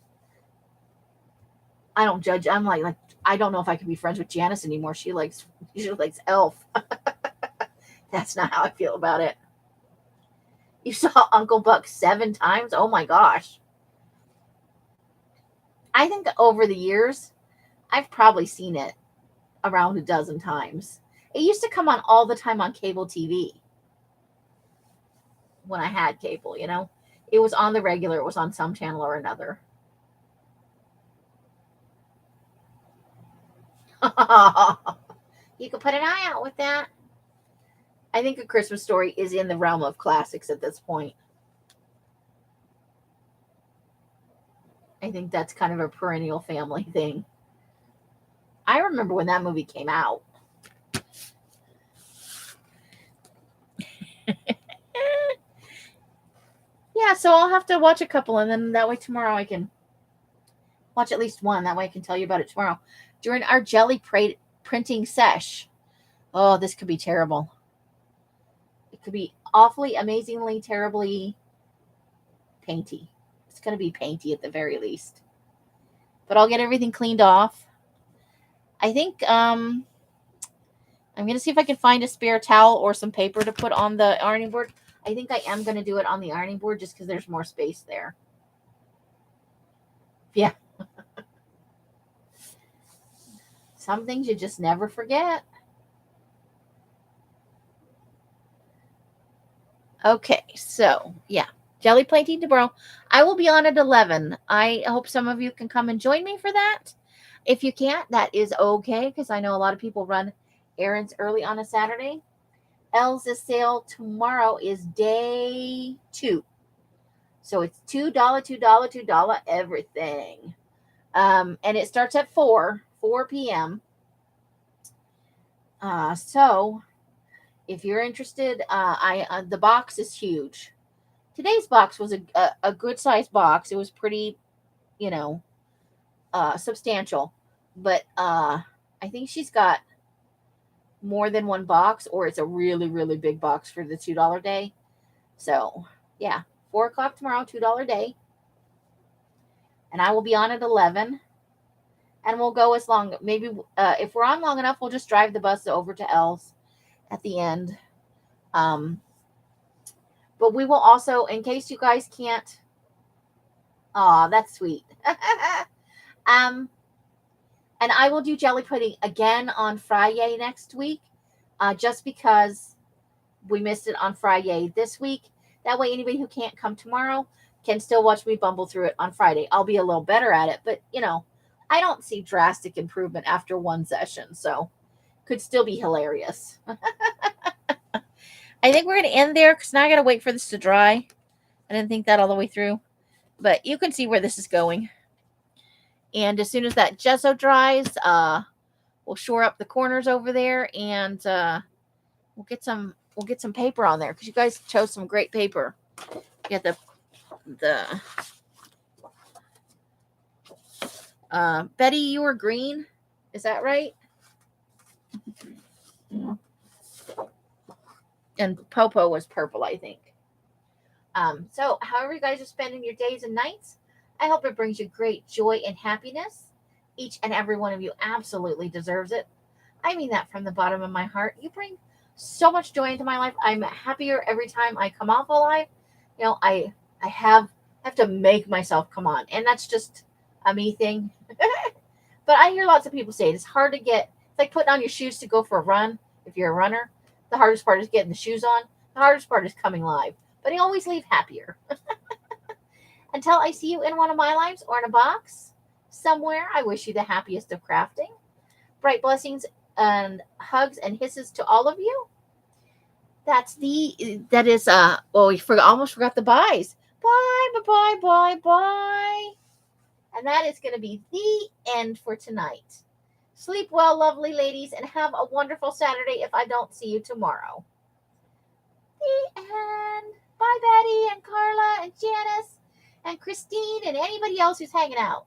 I don't judge. I'm like I don't know if I can be friends with Janice anymore. She likes Elf. That's not how I feel about it. You saw Uncle Buck 7 times? Oh my gosh. I think over the years, I've probably seen it around a dozen times. It used to come on all the time on cable TV when I had cable. It was on the regular, it was on some channel or another. You could put an eye out with that. I think A Christmas Story is in the realm of classics at this point. I think that's kind of a perennial family thing. I remember when that movie came out. Yeah, so I'll have to watch a couple, and then that way tomorrow I can watch at least one. That way I can tell you about it tomorrow. During our jelly printing sesh. Oh, this could be terrible. It could be awfully, amazingly, terribly painty. It's going to be painty at the very least. But I'll get everything cleaned off. I think I'm going to see if I can find a spare towel or some paper to put on the ironing board. I think I am going to do it on the ironing board just because there's more space there. Yeah. Some things you just never forget. Okay, so yeah, jelly plating tomorrow. I will be on at 11. I hope some of you can come and join me for that. If you can't, that is okay because I know a lot of people run errands early on a Saturday. Elsa's sale tomorrow is day 2. So it's $2, $2, everything. And it starts at 4 p.m. So if you're interested, the box is huge. Today's box was a good sized box. It was pretty, substantial. But I think she's got more than one box, or it's a really, really big box for the $2 day. So yeah, 4 o'clock tomorrow, $2 day. And I will be on at 11. And we'll go as long. Maybe if we're on long enough, we'll just drive the bus over to Elle's at the end. But we will also, in case you guys can't. Aw, that's sweet. And I will do jelly pudding again on Fri-Yay next week, just because we missed it on Fri-Yay this week. That way, anybody who can't come tomorrow can still watch me bumble through it on Friday. I'll be a little better at it, but I don't see drastic improvement after one session, so could still be hilarious. I think we're going to end there because now I got to wait for this to dry. I didn't think that all the way through. But you can see where this is going. And as soon as that gesso dries, we'll shore up the corners over there, and we'll get some paper on there because you guys chose some great paper. You got the Betty, you were green. Is that right? And Popo was purple, I think. So however you guys are spending your days and nights, I hope it brings you great joy and happiness. Each and every one of you absolutely deserves it. I mean that from the bottom of my heart. You bring so much joy into my life. I'm happier every time I come off alive. You know, I have to make myself come on, and that's just a me thing. But I hear lots of people say it's hard to get. It's like putting on your shoes to go for a run. If you're a runner, the hardest part is getting the shoes on. The hardest part is coming live. But I always leave happier. Until I see you in one of my lives or in a box somewhere, I wish you the happiest of crafting. Bright blessings and hugs and hisses to all of you. That is well, we almost forgot the buys. Bye. And that is going to be the end for tonight. Sleep well, lovely ladies, and have a wonderful Saturday if I don't see you tomorrow. The end. Bye, Betty and Carla and Janice and Christine and anybody else who's hanging out.